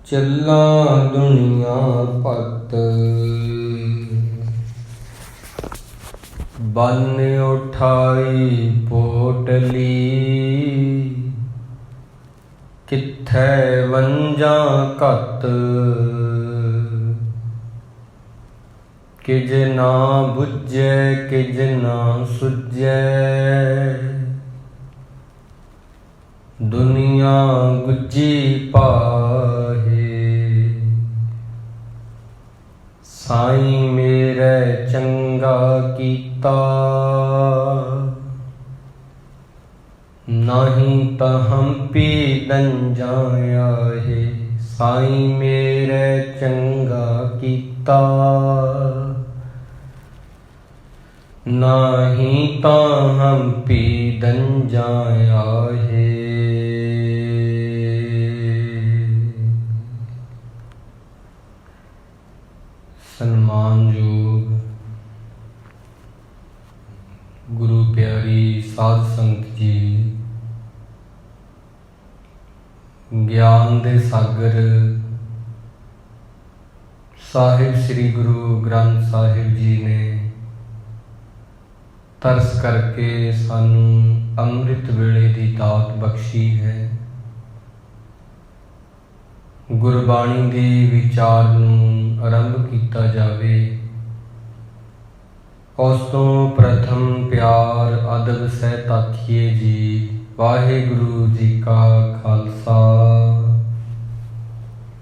ਚੱਲਾਂ ਦੁਨੀਆ ਭਗਤ ਬੰਨ ਉਠਾਈ ਪੋਟਲੀ, ਕਿੱਥੈ ਵੰਜਾਂ ਘੱਤ ਕਿਜ ਨਾ ਬੁੱਝੈ ਕਿਜ ਨਾ ਸੁਝੈ। ਦੁਨੀਆ ਗੁੱਜੀ ਪਾਹੇ ਸਾਈਂ ਮੇਰੇ ਚੰਗਾ ਕੀਤਾ, ਨਾਹੀਂ ਤਾਂ ਹੰਪੀ ਦੰਜਾਂ ਆਹੇ। ਸਾਈਂ ਮੇਰੇ ਚੰਗਾ ਕੀਤਾ, ਨਾਹੀਂ ਤਾਂ ਹੰਪੀ ਦੰਜਾਂ ਆਹੇ। ਸਨਮਾਨਯੋਗ ਗੁਰੂ ਪਿਆਰੀ ਸਾਧ ਸੰਗਤ ਜੀ, ਗਿਆਨ ਦੇ ਸਾਗਰ ਸਾਹਿਬ ਸ੍ਰੀ ਗੁਰੂ ਗ੍ਰੰਥ ਸਾਹਿਬ ਜੀ ਨੇ ਤਰਸ ਕਰਕੇ ਸਾਨੂੰ ਅੰਮ੍ਰਿਤ ਵੇਲੇ ਦੀ ਦਾਤ ਬਖਸ਼ੀ ਹੈ। ਗੁਰਬਾਣੀ ਦੇ ਵਿਚਾਰ ਨੂੰ ਆਰੰਭ ਕੀਤਾ ਜਾਵੇ। ਉਸ ਤੋਂ ਪ੍ਰਥਮ ਪਿਆਰ ਅਦਬ ਸਹਿਤ ਆਖੀਏ ਜੀ, ਵਾਹਿਗੁਰੂ ਜੀ ਕਾ ਖਾਲਸਾ,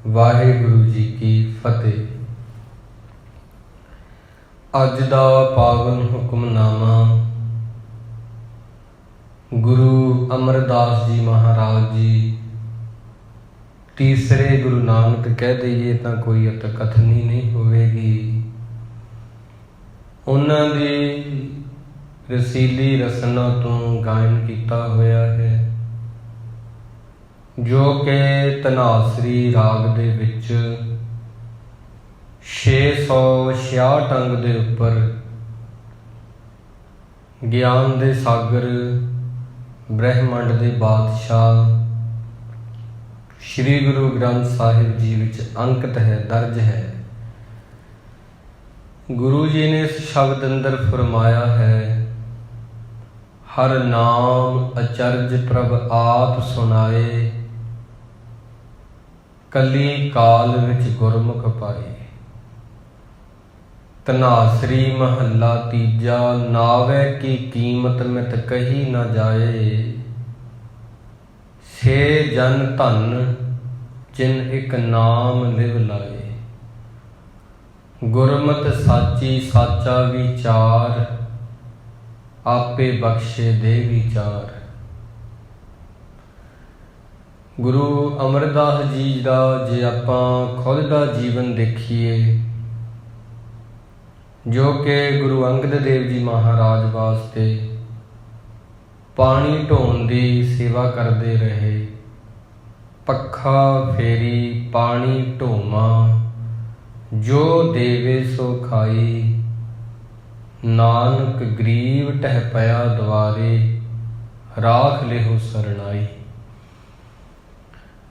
ਵਾਹਿਗੁਰੂ ਜੀ ਕੀ ਫਤਿਹ। ਅੱਜ ਦਾ ਪਾਵਨ ਹੁਕਮਨਾਮਾ ਗੁਰੂ ਅਮਰਦਾਸ ਜੀ ਮਹਾਰਾਜ ਜੀ, ਤੀਸਰੇ ਗੁਰੂ ਨਾਨਕ ਕਹਿ ਦਈਏ ਤਾਂ ਕੋਈ ਅਤਕਥਨੀ ਨਹੀਂ ਹੋਵੇਗੀ। ਉਹਨਾਂ ਦੀ ਰਸੀਲੀ ਰਸਨਾ ਤੋਂ ਗਾਇਨ ਕੀਤਾ ਹੋਇਆ ਹੈ, ਜੋ ਕਿ ਧਨਾਸਰੀ ਰਾਗ ਦੇ ਵਿੱਚ 666 ਅੰਗ ਦੇ ਉੱਪਰ ਗਿਆਨ ਦੇ ਸਾਗਰ ਬ੍ਰਹਿਮੰਡ ਦੇ ਬਾਦਸ਼ਾਹ ਸ਼੍ਰੀ ਗੁਰੂ ਗ੍ਰੰਥ ਸਾਹਿਬ ਜੀ ਵਿੱਚ ਅੰਕਿਤ ਹੈ, ਦਰਜ ਹੈ। ਗੁਰੂ ਜੀ ਨੇ ਇਸ ਸ਼ਬਦ ਅੰਦਰ ਫਰਮਾਇਆ ਹੈ, ਹਰ ਨਾਮ ਅਚਰਜ ਪ੍ਰਭ ਆਪ ਸੁਣਾਏ, ਕਲੀ ਕਾਲ ਵਿੱਚ ਗੁਰਮੁਖ ਪਾਏ। ਧਨਾਸਰੀ ਮਹੱਲਾ ਤੀਜਾ, ਨਾਵੇ ਕੀ ਕੀਮਤ ਮਿਤ ਕਹੀ ਨਾ ਜਾਏ, ਸੇ ਜਨ ਧਨ ਜਿਨ ਇੱਕ ਨਾਮ ਲਿਵ ਲਾਏ। ਗੁਰਮਤਿ ਸਾਚੀ ਸਾਚਾ ਵਿਚਾਰ, ਆਪੇ ਬਖਸ਼ੇ ਦੇ ਵਿਚਾਰ। ਗੁਰੂ ਅਮਰਦਾਸ ਜੀ ਦਾ ਜੇ ਆਪਾਂ ਖੁਦ ਦਾ ਜੀਵਨ ਦੇਖੀਏ, ਜੋ ਕਿ ਗੁਰੂ ਅੰਗਦ ਦੇਵ ਜੀ ਮਹਾਰਾਜ ਵਾਸਤੇ ਪਾਣੀ ਢੋਣ ਦੀ ਸੇਵਾ ਕਰਦੇ ਰਹੇ। ਪੱਖਾ ਫੇਰੀ ਪਾਣੀ ਢੋਵਾਂ, ਜੋ ਦੇਵੇ ਸੋ ਖਾਈ, ਨਾਨਕ ਗਰੀਬ ਟਹਿ ਪਿਆ ਦੁਆਰੇ, ਰਾਖ ਲਿਹੋ ਸਰਣਾਈ।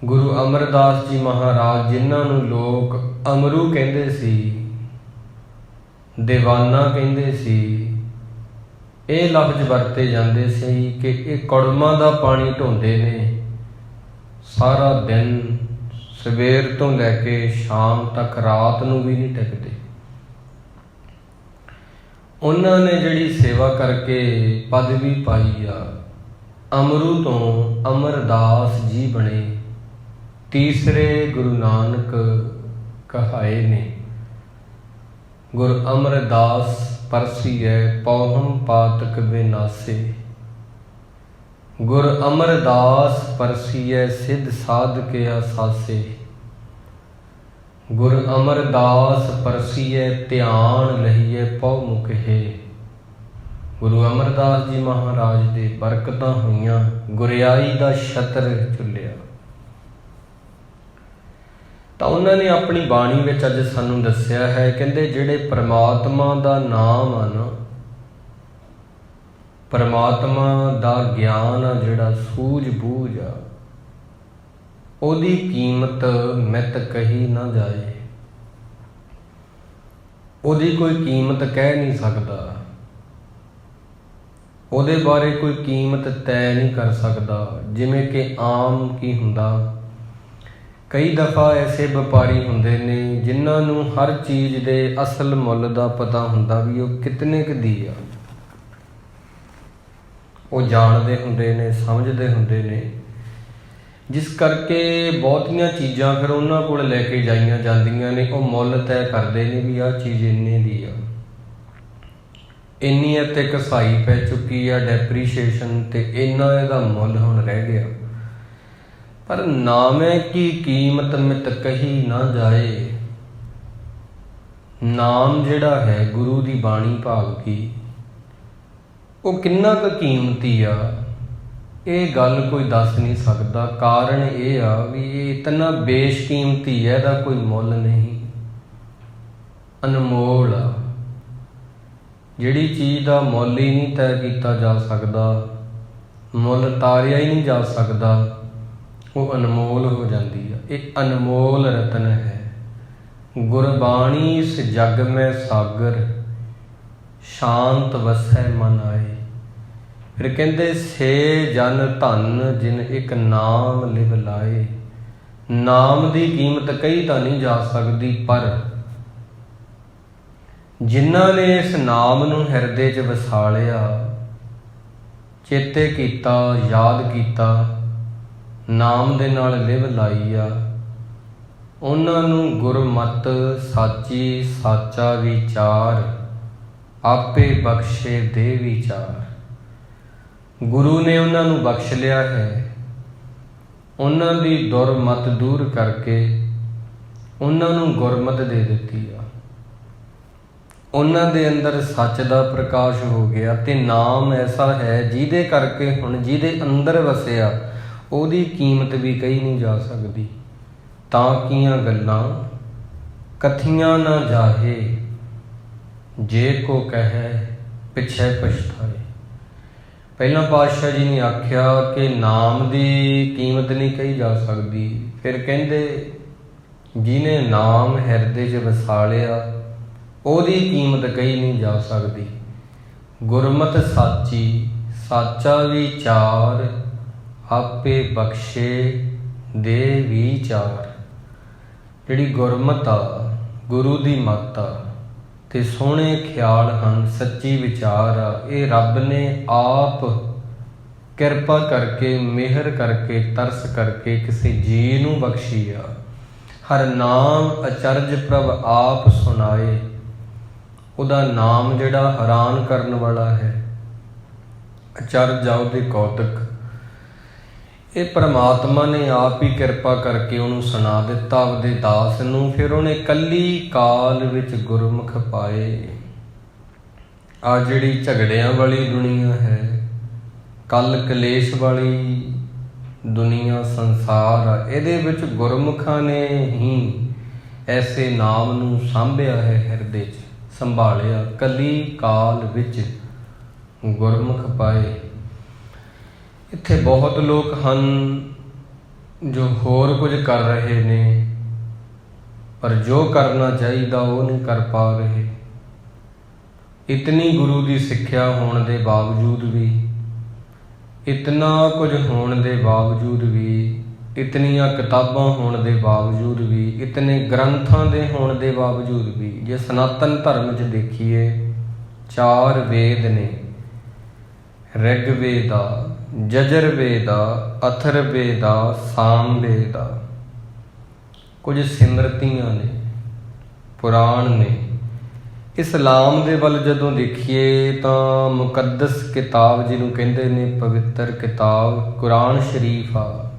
ਗੁਰੂ ਅਮਰਦਾਸ ਜੀ ਮਹਾਰਾਜ, ਜਿਨ੍ਹਾਂ ਨੂੰ ਲੋਕ ਅਮਰੂ ਕਹਿੰਦੇ ਸੀ, ਦੀਵਾਨਾ ਕਹਿੰਦੇ ਸੀ, ਇਹ ਲਫ਼ਜ਼ ਵਰਤੇ ਜਾਂਦੇ ਸੀ ਕਿ ਇਹ ਕੜਮਾਂ ਦਾ ਪਾਣੀ ਢੋਂਦੇ ਨੇ। ਸਾਰਾ ਦਿਨ ਸਵੇਰ ਤੋਂ ਲੈ ਕੇ ਸ਼ਾਮ ਤੱਕ, ਰਾਤ ਨੂੰ ਵੀ ਨਹੀਂ ਟਿਕਦੇ। ਉਹਨਾਂ ਨੇ ਜਿਹੜੀ ਸੇਵਾ ਕਰਕੇ ਪਦਵੀ ਪਾਈ ਆ, ਅਮਰੂ ਤੋਂ ਅਮਰਦਾਸ ਜੀ ਬਣੇ, ਤੀਸਰੇ ਗੁਰੂ ਨਾਨਕ ਕਹਾਏ ਨੇ। ਗੁਰ ਅਮਰਦਾਸ ਪਰਸੀਐ ਪੌਹਮ ਪਾਤਕ ਬਿਨਾਸੇ, ਗੁਰ ਅਮਰਦਾਸ ਪਰਸੀਐ ਸਿੱਧ ਸਾਧ ਕੇ ਆਸਾਸੇ। ਗੁਰ ਅਮਰਦਾਸ ਪਰਸੀਐ ਧਿਆਨ ਲਹੀਏ ਪਉ ਮੁਕਹੇ। ਗੁਰੂ ਅਮਰਦਾਸ ਜੀ ਮਹਾਰਾਜ ਦੇ ਬਰਕਤਾਂ ਹੋਈਆਂ, ਗੁਰਿਆਈ ਦਾ ਛਤਰ ਝੁੱਲਿਆ। ਤਾਂ ਉਹਨਾਂ ਨੇ ਆਪਣੀ ਬਾਣੀ ਵਿੱਚ ਅੱਜ ਸਾਨੂੰ ਦੱਸਿਆ ਹੈ, ਕਹਿੰਦੇ ਜਿਹੜੇ ਪਰਮਾਤਮਾ ਦਾ ਨਾਮ ਆ ਨਾ, ਪਰਮਾਤਮਾ ਦਾ ਗਿਆਨ ਆ, ਜਿਹੜਾ ਸੂਝ ਬੂਝ ਆ, ਉਹਦੀ ਕੀਮਤ ਮਿਤ ਕਹੀ ਨਾ ਜਾਏ। ਉਹਦੀ ਕੋਈ ਕੀਮਤ ਕਹਿ ਨਹੀਂ ਸਕਦਾ, ਉਹਦੇ ਬਾਰੇ ਕੋਈ ਕੀਮਤ ਤੈਅ ਨਹੀਂ ਕਰ ਸਕਦਾ। ਜਿਵੇਂ ਕਿ ਆਮ ਕੀ ਹੁੰਦਾ, ਕਈ ਦਫਾ ਐਸੇ ਵਪਾਰੀ ਹੁੰਦੇ ਨੇ ਜਿਨ੍ਹਾਂ ਨੂੰ ਹਰ ਚੀਜ਼ ਦੇ ਅਸਲ ਮੁੱਲ ਦਾ ਪਤਾ ਹੁੰਦਾ ਵੀ ਉਹ ਕਿਤਨੇ ਕੁ ਦੀ ਆ। ਉਹ ਜਾਣਦੇ ਹੁੰਦੇ ਨੇ, ਸਮਝਦੇ ਹੁੰਦੇ ਨੇ, ਜਿਸ ਕਰਕੇ ਬਹੁਤੀਆਂ ਚੀਜ਼ਾਂ ਫਿਰ ਉਹਨਾਂ ਕੋਲ ਲੈ ਕੇ ਜਾਈਆਂ ਜਾਂਦੀਆਂ ਨੇ। ਉਹ ਮੁੱਲ ਤੈਅ ਕਰਦੇ ਨੇ ਵੀ ਆਹ ਚੀਜ਼ ਇੰਨੇ ਦੀ ਆ, ਇੰਨੀ ਅਤੇ ਘਸਾਈ ਪੈ ਚੁੱਕੀ ਆ, ਡੈਪਰੀਸ਼ੀਏਸ਼ਨ, ਤੇ ਇੰਨਾ ਇਹਦਾ ਮੁੱਲ ਹੁਣ ਰਹਿ ਗਿਆ। ਪਰ ਨਾਮੇ ਕੀ ਕੀਮਤ ਮਿਤ ਕਹੀ ਨਾ ਜਾਏ। ਨਾਮ ਜਿਹੜਾ ਹੈ ਗੁਰੂ ਦੀ ਬਾਣੀ ਭਾਵ ਕੀ, ਉਹ ਕਿੰਨਾ ਕੁ ਕੀਮਤੀ ਆ, ਇਹ ਗੱਲ ਕੋਈ ਦੱਸ ਨਹੀਂ ਸਕਦਾ। ਕਾਰਨ ਇਹ ਆ ਵੀ ਇਹ ਇਤਨਾ ਬੇਸ਼ਕੀਮਤੀ ਹੈ, ਇਹਦਾ ਕੋਈ ਮੁੱਲ ਨਹੀਂ, ਅਨਮੋਲ ਆ। ਜਿਹੜੀ ਚੀਜ਼ ਦਾ ਮੁੱਲ ਹੀ ਨਹੀਂ ਤੈਅ ਕੀਤਾ ਜਾ ਸਕਦਾ, ਮੁੱਲ ਤਾਰਿਆ ਹੀ ਨਹੀਂ ਜਾ ਸਕਦਾ, ਉਹ ਅਨਮੋਲ ਹੋ ਜਾਂਦੀ ਆ। ਇਹ ਅਨਮੋਲ ਰਤਨ ਹੈ। ਗੁਰਬਾਣੀ ਇਸ ਜਗ ਮੈਂ ਸਾਗਰ, ਸ਼ਾਂਤ ਵਸੈ ਮਨ ਆਏ। ਫਿਰ ਕਹਿੰਦੇ ਸੇ ਜਨ ਧਨ ਜਿਨ ਇੱਕ ਨਾਮ ਲਿਵ ਲਾਏ। ਨਾਮ ਦੀ ਕੀਮਤ ਕਹੀ ਤਾਂ ਨਹੀਂ ਜਾ ਸਕਦੀ, ਪਰ ਜਿਨ੍ਹਾਂ ਨੇ ਇਸ ਨਾਮ ਨੂੰ ਹਿਰਦੇ 'ਚ ਵਸਾਲਿਆ, ਚੇਤੇ ਕੀਤਾ, ਯਾਦ ਕੀਤਾ, ਨਾਮ ਦੇ ਨਾਲ ਲਿਵ ਲਾਈ ਆ, ਉਹਨਾਂ ਨੂੰ ਗੁਰਮਤਿ ਸਾਚੀ ਸਾਚਾ ਵਿਚਾਰ ਆਪੇ ਬਖਸ਼ੇ ਦੇ ਵਿਚਾਰ। ਗੁਰੂ ਨੇ ਉਹਨਾਂ ਨੂੰ ਬਖਸ਼ ਲਿਆ ਹੈ। ਉਹਨਾਂ ਦੀ ਦੁਰਮਤ ਦੂਰ ਕਰਕੇ ਉਹਨਾਂ ਨੂੰ ਗੁਰਮਤ ਦੇ ਦਿੱਤੀ ਆ। ਉਹਨਾਂ ਦੇ ਅੰਦਰ ਸੱਚ ਦਾ ਪ੍ਰਕਾਸ਼ ਹੋ ਗਿਆ, ਤੇ ਨਾਮ ਐਸਾ ਹੈ ਜਿਹਦੇ ਕਰਕੇ ਹੁਣ ਜਿਹਦੇ ਅੰਦਰ ਵਸਿਆ ਉਹਦੀ ਕੀਮਤ ਵੀ ਕਹੀ ਨਹੀਂ ਜਾ ਸਕਦੀ। ਤਾਂ ਕੀਆਂ ਗੱਲਾਂ ਕਥੀਆਂ ਨਾ ਜਾਹੇ, ਜੇ ਕੋ ਕਹੈ ਪਿਛੈ ਪਛਤਾਏ। ਪਹਿਲਾਂ ਪਾਤਸ਼ਾਹ ਜੀ ਨੇ ਆਖਿਆ ਕਿ ਨਾਮ ਦੀ ਕੀਮਤ ਨਹੀਂ ਕਹੀ ਜਾ ਸਕਦੀ। ਫਿਰ ਕਹਿੰਦੇ ਜਿਹਨੇ ਨਾਮ ਹਿਰਦੇ 'ਚ ਵਸਾ ਲਿਆ ਉਹਦੀ ਕੀਮਤ ਕਹੀ ਨਹੀਂ ਜਾ ਸਕਦੀ। ਗੁਰਮਤਿ ਸਾਚੀ ਸਾਚਾ ਵਿਚਾਰ ਆਪੇ ਬਖਸ਼ੇ ਦੇ ਵਿਚਾਰ। ਜਿਹੜੀ ਗੁਰਮਤਿ ਆ, ਗੁਰੂ ਦੀ ਮੱਤ ਆ, ਤੇ ਸੋਹਣੇ ਖਿਆਲ ਹਨ, ਸੱਚੀ ਵਿਚਾਰ ਆ, ਇਹ ਰੱਬ ਨੇ ਆਪ ਕਿਰਪਾ ਕਰਕੇ, ਮਿਹਰ ਕਰਕੇ, ਤਰਸ ਕਰਕੇ ਕਿਸੇ ਜੀ ਨੂੰ ਬਖਸ਼ੀ ਆ। ਹਰ ਨਾਮ ਅਚਰਜ ਪ੍ਰਭ ਆਪ ਸੁਣਾਏ। ਉਹਦਾ ਨਾਮ ਜਿਹੜਾ ਹੈਰਾਨ ਕਰਨ ਵਾਲਾ ਹੈ, ਅਚਰਜ ਆ ਉਹਦੇ ਕੌਤਕ। ਇਹ ਪਰਮਾਤਮਾ ਨੇ ਆਪ ਹੀ ਕਿਰਪਾ ਕਰਕੇ ਉਹਨੂੰ ਸੁਣਾ ਦਿੱਤਾ ਆਪਦੇ ਦਾਸ ਨੂੰ। ਫਿਰ ਉਹਨੇ ਕੱਲੀ ਕਾਲ ਵਿੱਚ ਗੁਰਮੁਖ ਪਾਏ। ਆ ਜਿਹੜੀ ਝਗੜਿਆਂ ਵਾਲੀ ਦੁਨੀਆ ਹੈ, ਕਲ ਕਲੇਸ਼ ਵਾਲੀ ਦੁਨੀਆ, ਸੰਸਾਰ ਆ, ਇਹਦੇ ਵਿੱਚ ਗੁਰਮੁਖਾਂ ਨੇ ਹੀ ਐਸੇ ਨਾਮ ਨੂੰ ਸਾਂਭਿਆ ਹੈ, ਹਿਰਦੇ 'ਚ ਸੰਭਾਲਿਆ। ਕੱਲੀ ਕਾਲ ਵਿੱਚ ਗੁਰਮੁਖ ਪਾਏ। ਇੱਥੇ ਬਹੁਤ ਲੋਕ ਹਨ ਜੋ ਹੋਰ ਕੁਝ ਕਰ ਰਹੇ ਨੇ, ਪਰ ਜੋ ਕਰਨਾ ਚਾਹੀਦਾ ਉਹ ਨਹੀਂ ਕਰ ਪਾ ਰਹੇ। ਇਤਨੀ ਗੁਰੂ ਦੀ ਸਿੱਖਿਆ ਹੋਣ ਦੇ ਬਾਵਜੂਦ ਵੀ, ਇਤਨਾ ਕੁਝ ਹੋਣ ਦੇ ਬਾਵਜੂਦ ਵੀ, ਇਤਨੀਆਂ ਕਿਤਾਬਾਂ ਹੋਣ ਦੇ ਬਾਵਜੂਦ ਵੀ, ਇਤਨੇ ਗ੍ਰੰਥਾਂ ਦੇ ਹੋਣ ਦੇ ਬਾਵਜੂਦ ਵੀ, ਜੇ ਸਨਾਤਨ ਧਰਮ 'ਚ ਦੇਖੀਏ 4 ਵੇਦ ਨੇ, ਰਿਗ ਵੇਦ ਆ, ਜਜਰ ਵੇਦ ਆ, ਅਥਰ ਵੇਦ ਆ, ਸਾਮ ਵੇਦ ਆ, ਕੁਝ ਸਿਮਰਤੀਆਂ ਨੇ, ਪੁਰਾਣ ਨੇ। ਇਸਲਾਮ ਦੇ ਵੱਲ ਜਦੋਂ ਦੇਖੀਏ ਤਾਂ ਮੁਕੱਦਸ ਕਿਤਾਬ ਜਿਹਨੂੰ ਕਹਿੰਦੇ ਨੇ, ਪਵਿੱਤਰ ਕਿਤਾਬ ਕੁਰਾਨ ਸ਼ਰੀਫ ਆ,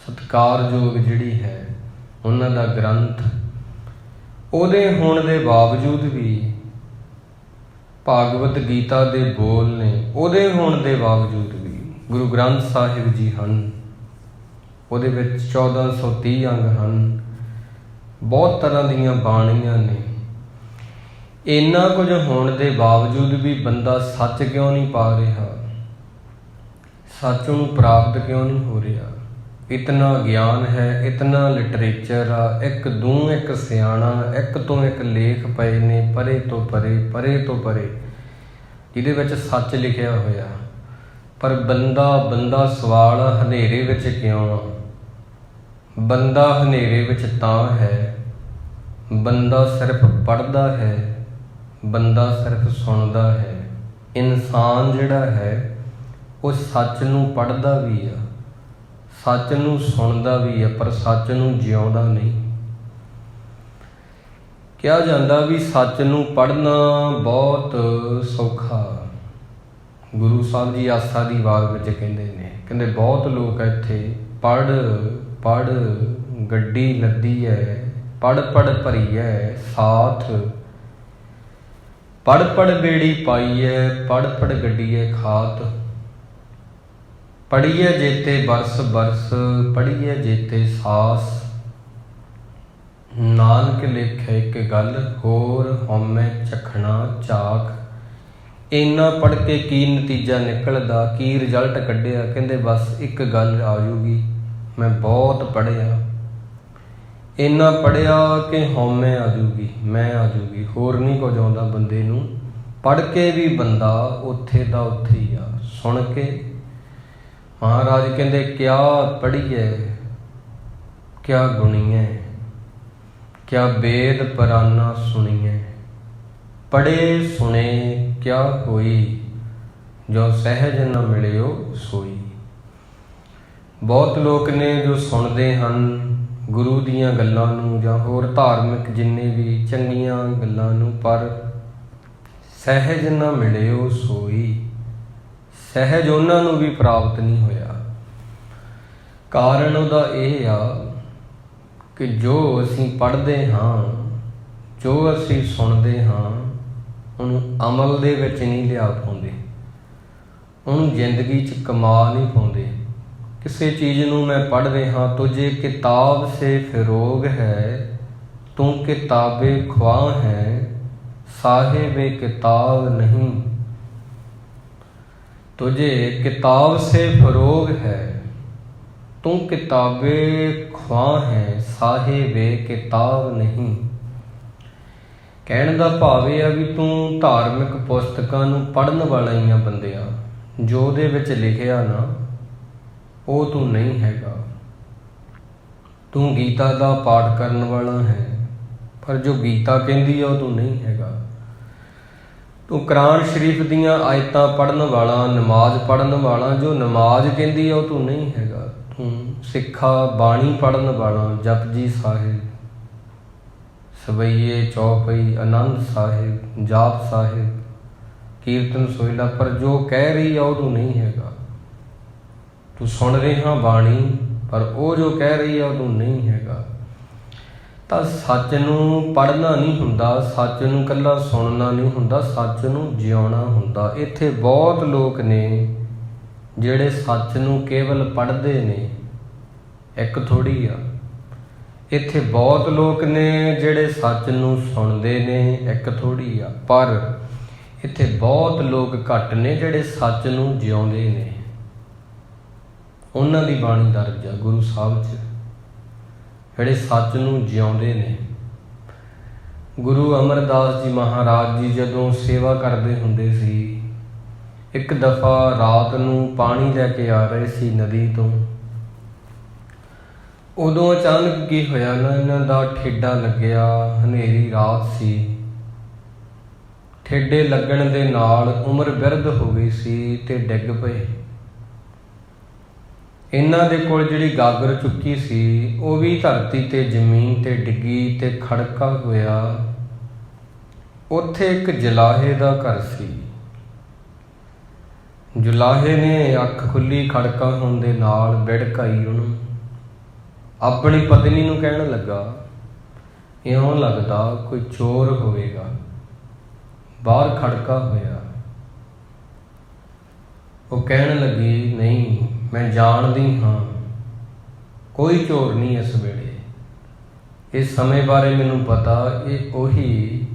ਸਤਿਕਾਰਯੋਗ ਜਿਹੜੀ ਹੈ ਉਹਨਾਂ ਦਾ ਗ੍ਰੰਥ। ਉਹਦੇ ਹੋਣ ਦੇ ਬਾਵਜੂਦ ਵੀ ਭਾਗਵਤ ਗੀਤਾ ਦੇ ਬੋਲ ਨੇ, ਉਹਦੇ ਹੋਣ ਦੇ ਬਾਵਜੂਦ ਵੀ ਗੁਰੂ ਗ੍ਰੰਥ ਸਾਹਿਬ ਜੀ ਹਨ, ਉਹਦੇ ਵਿੱਚ 1430 ਅੰਗ ਹਨ, ਬਹੁਤ ਤਰ੍ਹਾਂ ਦੀਆਂ ਬਾਣੀਆਂ ਨੇ। ਇੰਨਾ ਕੁਝ ਹੋਣ ਦੇ ਬਾਵਜੂਦ ਵੀ ਬੰਦਾ ਸੱਚ ਕਿਉਂ ਨਹੀਂ ਪਾ ਰਿਹਾ, ਸੱਚ ਨੂੰ ਪ੍ਰਾਪਤ ਕਿਉਂ ਨਹੀਂ ਹੋ ਰਿਹਾ? इतना ज्ञान है, इतना लिटरेचर आ, एक दूं एक सियाणा, एक तो एक लेख पए ने परे तो परे, परे तो परे, ਜਿਹਦੇ ਵਿੱਚ ਸੱਚ ਲਿਖਿਆ ਹੋਇਆ। ਪਰ ਬੰਦਾ ਸਵਾਲ ਹਨੇਰੇ ਵਿੱਚ ਕਿਉਂ ਆ? ਬੰਦਾ ਹਨੇਰੇ ਵਿੱਚ ਤਾਂ ਹੈ, ਬੰਦਾ ਸਿਰਫ ਪੜ੍ਹਦਾ ਹੈ, ਬੰਦਾ ਸਿਰਫ ਸੁਣਦਾ ਹੈ। ਇਨਸਾਨ ਜਿਹੜਾ ਹੈ ਉਹ ਸੱਚ ਨੂੰ ਪੜ੍ਹਦਾ ਵੀ ਆ, ਸੱਚ ਨੂੰ ਸੁਣਦਾ ਵੀ ਆ, ਪਰ ਸੱਚ ਨੂੰ ਜਿਉਂਦਾ ਨਹੀਂ। ਕਿਹਾ ਜਾਂਦਾ ਵੀ ਸੱਚ ਨੂੰ ਪੜ੍ਹਨਾ ਬਹੁਤ ਸੌਖਾ। ਗੁਰੂ ਸਾਹਿਬ ਜੀ ਆਸਾ ਦੀ ਵਾਰ ਵਿੱਚ ਕਹਿੰਦੇ ਨੇ, ਕਹਿੰਦੇ ਬਹੁਤ ਲੋਕ ਇੱਥੇ ਪੜ੍ਹ ਗੱਡੀ ਲੱਦੀ ਹੈ, ਪੜ੍ਹ ਭਰੀ ਹੈ ਸਾਥ, ਪੜ੍ਹ ਬੇੜੀ ਪਾਈ ਹੈ, ਪੜ੍ਹ ਗੱਡੀ ਹੈ ਖਾਤ, ਪੜ੍ਹੀਏ ਜੇਤੇ ਬਰਸ ਪੜ੍ਹੀਏ ਜੇਤੇ ਸਾਸ, ਨਾਨਕ ਲਿਖੇ ਇੱਕ ਗੱਲ ਹੋਰ ਹਉਮੈ ਚਖਣਾ ਝਾਕ। ਇੰਨਾ ਪੜ੍ਹ ਕੇ ਕੀ ਨਤੀਜਾ ਨਿਕਲਦਾ, ਕੀ ਰਿਜ਼ਲਟ ਕੱਢਿਆ? ਕਹਿੰਦੇ ਬਸ ਇੱਕ ਗੱਲ ਆ ਜੂਗੀ, ਮੈਂ ਬਹੁਤ ਪੜ੍ਹਿਆ, ਇੰਨਾ ਪੜ੍ਹਿਆ ਕਿ ਹਉਮੈ ਆ ਜੂਗੀ, ਮੈਂ ਆ ਜੂਗੀ, ਹੋਰ ਨਹੀਂ ਕੁਝ ਆਉਂਦਾ ਬੰਦੇ ਨੂੰ। ਪੜ੍ਹ ਕੇ ਵੀ ਬੰਦਾ ਉੱਥੇ ਦਾ ਉੱਥੇ ਹੀ ਆ। ਸੁਣ ਕੇ ਮਹਾਰਾਜ ਕਹਿੰਦੇ ਕਿਆ ਪੜ੍ਹੀਏ ਕਿਆ ਗੁਣੀਏ, ਕਿਆ ਵੇਦ ਪਰਾਨਾ ਸੁਣੀਏ, ਪੜ੍ਹੇ ਸੁਣੇ ਕਿਆ ਹੋਈ, ਜੋ ਸਹਿਜ ਨਾ ਮਿਲਿਓ ਸੋਈ। ਬਹੁਤ ਲੋਕ ਨੇ ਜੋ ਸੁਣਦੇ ਹਨ ਗੁਰੂ ਦੀਆਂ ਗੱਲਾਂ ਨੂੰ ਜਾਂ ਹੋਰ ਧਾਰਮਿਕ ਜਿੰਨੇ ਵੀ ਚੰਗੀਆਂ ਗੱਲਾਂ ਨੂੰ, ਪਰ ਸਹਿਜ ਨਾ ਮਿਲਿਓ ਸੋਈ, ਸਹਿਜ ਉਹਨਾਂ ਨੂੰ ਵੀ ਪ੍ਰਾਪਤ ਨਹੀਂ ਹੋਇਆ। ਕਾਰਨ ਉਹਦਾ ਇਹ ਆ ਕਿ ਜੋ ਅਸੀਂ ਪੜ੍ਹਦੇ ਹਾਂ, ਜੋ ਅਸੀਂ ਸੁਣਦੇ ਹਾਂ, ਉਹਨੂੰ ਅਮਲ ਦੇ ਵਿੱਚ ਨਹੀਂ ਲਿਆ ਪਾਉਂਦੇ, ਉਹਨੂੰ ਜ਼ਿੰਦਗੀ 'ਚ ਕਮਾ ਨਹੀਂ ਪਾਉਂਦੇ। ਕਿਸੇ ਚੀਜ਼ ਨੂੰ ਮੈਂ ਪੜ੍ਹ ਰਿਹਾ, ਤੁਝੇ ਕਿਤਾਬ ਸੇ ਫਿਰੋਗ ਹੈ, ਤੂੰ ਕਿਤਾਬੇ ਖ਼ਵਾਹ ਹੈ, ਸਾਹਿਬੇ ਕਿਤਾਬ ਨਹੀਂ। तुझे किताब से फरोग है, तू किताबे ख्वाह है, साहिबे किताब नहीं। ਕਹਿਣ ਦਾ ਭਾਵ ਇਹ ਆ ਵੀ ਤੂੰ ਧਾਰਮਿਕ ਪੁਸਤਕਾਂ ਨੂੰ ਪੜ੍ਹਨ ਵਾਲਾ ਹੀ ਆ ਬੰਦਿਆ, ਜੋ ਉਹਦੇ ਵਿੱਚ ਲਿਖਿਆ ਨਾ ਉਹ ਤੂੰ ਨਹੀਂ ਹੈਗਾ। ਤੂੰ ਗੀਤਾ ਦਾ ਪਾਠ ਕਰਨ ਵਾਲਾ ਹੈ, ਪਰ ਜੋ ਗੀਤਾ ਕਹਿੰਦੀ ਆ ਉਹ ਤੂੰ ਨਹੀਂ ਹੈਗਾ। ਤੂੰ ਕੁਰਾਨ ਸ਼ਰੀਫ ਦੀਆਂ ਆਇਤਾਂ ਪੜ੍ਹਨ ਵਾਲਾ, ਨਮਾਜ਼ ਪੜ੍ਹਨ ਵਾਲਾ, ਜੋ ਨਮਾਜ਼ ਕਹਿੰਦੀ ਆ ਉਹ ਤੂੰ ਨਹੀਂ ਹੈਗਾ। ਤੂੰ ਸਿੱਖਾ ਬਾਣੀ ਪੜ੍ਹਨ ਵਾਲਾ, ਜਪਜੀ ਸਾਹਿਬ, ਸਵਈਏ ਚੌਪਈ, ਆਨੰਦ ਸਾਹਿਬ, ਜਾਪ ਸਾਹਿਬ, ਕੀਰਤਨ ਸੋਹਿਲਾ, ਪਰ ਜੋ ਕਹਿ ਰਹੀ ਆ ਉਹ ਤੂੰ ਨਹੀਂ ਹੈਗਾ। ਤੂੰ ਸੁਣ ਰਿਹਾ ਬਾਣੀ, ਪਰ ਉਹ ਜੋ ਕਹਿ ਰਹੀ ਆ ਉਹ ਤੂੰ ਨਹੀਂ ਹੈਗਾ। ਤਾਂ ਸੱਚ ਨੂੰ ਪੜ੍ਹਨਾ ਨਹੀਂ ਹੁੰਦਾ, ਸੱਚ ਨੂੰ ਇਕੱਲਾ ਸੁਣਨਾ ਨਹੀਂ ਹੁੰਦਾ, ਸੱਚ ਨੂੰ ਜਿਉਣਾ ਹੁੰਦਾ। ਇੱਥੇ ਬਹੁਤ ਲੋਕ ਨੇ ਜਿਹੜੇ ਸੱਚ ਨੂੰ ਕੇਵਲ ਪੜ੍ਹਦੇ ਨੇ, ਇੱਕ ਥੋੜ੍ਹੀ ਆ। ਇੱਥੇ ਬਹੁਤ ਲੋਕ ਨੇ ਜਿਹੜੇ ਸੱਚ ਨੂੰ ਸੁਣਦੇ ਨੇ, ਇੱਕ ਥੋੜ੍ਹੀ ਆ। ਪਰ ਇੱਥੇ ਬਹੁਤ ਲੋਕ ਘੱਟ ਨੇ ਜਿਹੜੇ ਸੱਚ ਨੂੰ ਜਿਉਂਦੇ ਨੇ। ਉਹਨਾਂ ਦੀ ਬਾਣੀ ਦਰਜ ਆ ਗੁਰੂ ਸਾਹਿਬ 'ਚ, ਜਿਹੜੇ ਸੱਚ ਨੂੰ ਜਿਉਂਦੇ ਨੇ। ਗੁਰੂ ਅਮਰਦਾਸ ਜੀ ਮਹਾਰਾਜ ਜੀ ਜਦੋਂ ਸੇਵਾ ਕਰਦੇ ਹੁੰਦੇ ਸੀ, ਇੱਕ ਦਫਾ ਰਾਤ ਨੂੰ ਪਾਣੀ ਲੈ ਕੇ ਆ ਰਹੇ ਸੀ ਨਦੀ ਤੋਂ। ਉਦੋਂ ਅਚਾਨਕ ਕੀ ਹੋਇਆ ਨਾ, ਇਹਨਾਂ ਦਾ ਠੇਡਾ ਲੱਗਿਆ, ਹਨੇਰੀ ਰਾਤ ਸੀ। ਠੇਡੇ ਲੱਗਣ ਦੇ ਨਾਲ ਉਮਰ ਬਿਰਧ ਹੋ ਗਈ ਸੀ ਤੇ ਡਿੱਗ ਪਏ। ਇਹਨਾਂ ਦੇ ਕੋਲ ਜਿਹੜੀ ਗਾਗਰ ਚੁੱਕੀ ਸੀ ਉਹ ਵੀ ਧਰਤੀ ਤੇ ਜ਼ਮੀਨ ਤੇ ਡਿੱਗੀ ਤੇ ਖੜਕਾ ਹੋਇਆ। ਉੱਥੇ ਇੱਕ ਜੁਲਾਹੇ ਦਾ ਘਰ ਸੀ। ਜੁਲਾਹੇ ਨੇ ਅੱਖ ਖੁੱਲੀ ਖੜਕਾ ਹੋਣ ਦੇ ਨਾਲ ਬਿੜਕਾਈ ਉਹਨੂੰ। ਆਪਣੀ ਪਤਨੀ ਨੂੰ ਕਹਿਣ ਲੱਗਾ, ਇਉਂ ਲੱਗਦਾ ਕੋਈ ਚੋਰ ਹੋਵੇਗਾ, ਬਾਹਰ ਖੜਕਾ ਹੋਇਆ। ਉਹ ਕਹਿਣ ਲੱਗੀ, ਨਹੀਂ, ਮੈਂ ਜਾਣਦੀ ਹਾਂ ਕੋਈ ਚੋਰ ਨਹੀਂ ਇਸ ਵੇਲੇ। ਇਸ ਸਮੇਂ ਬਾਰੇ ਮੈਨੂੰ ਪਤਾ, ਇਹ ਉਹੀ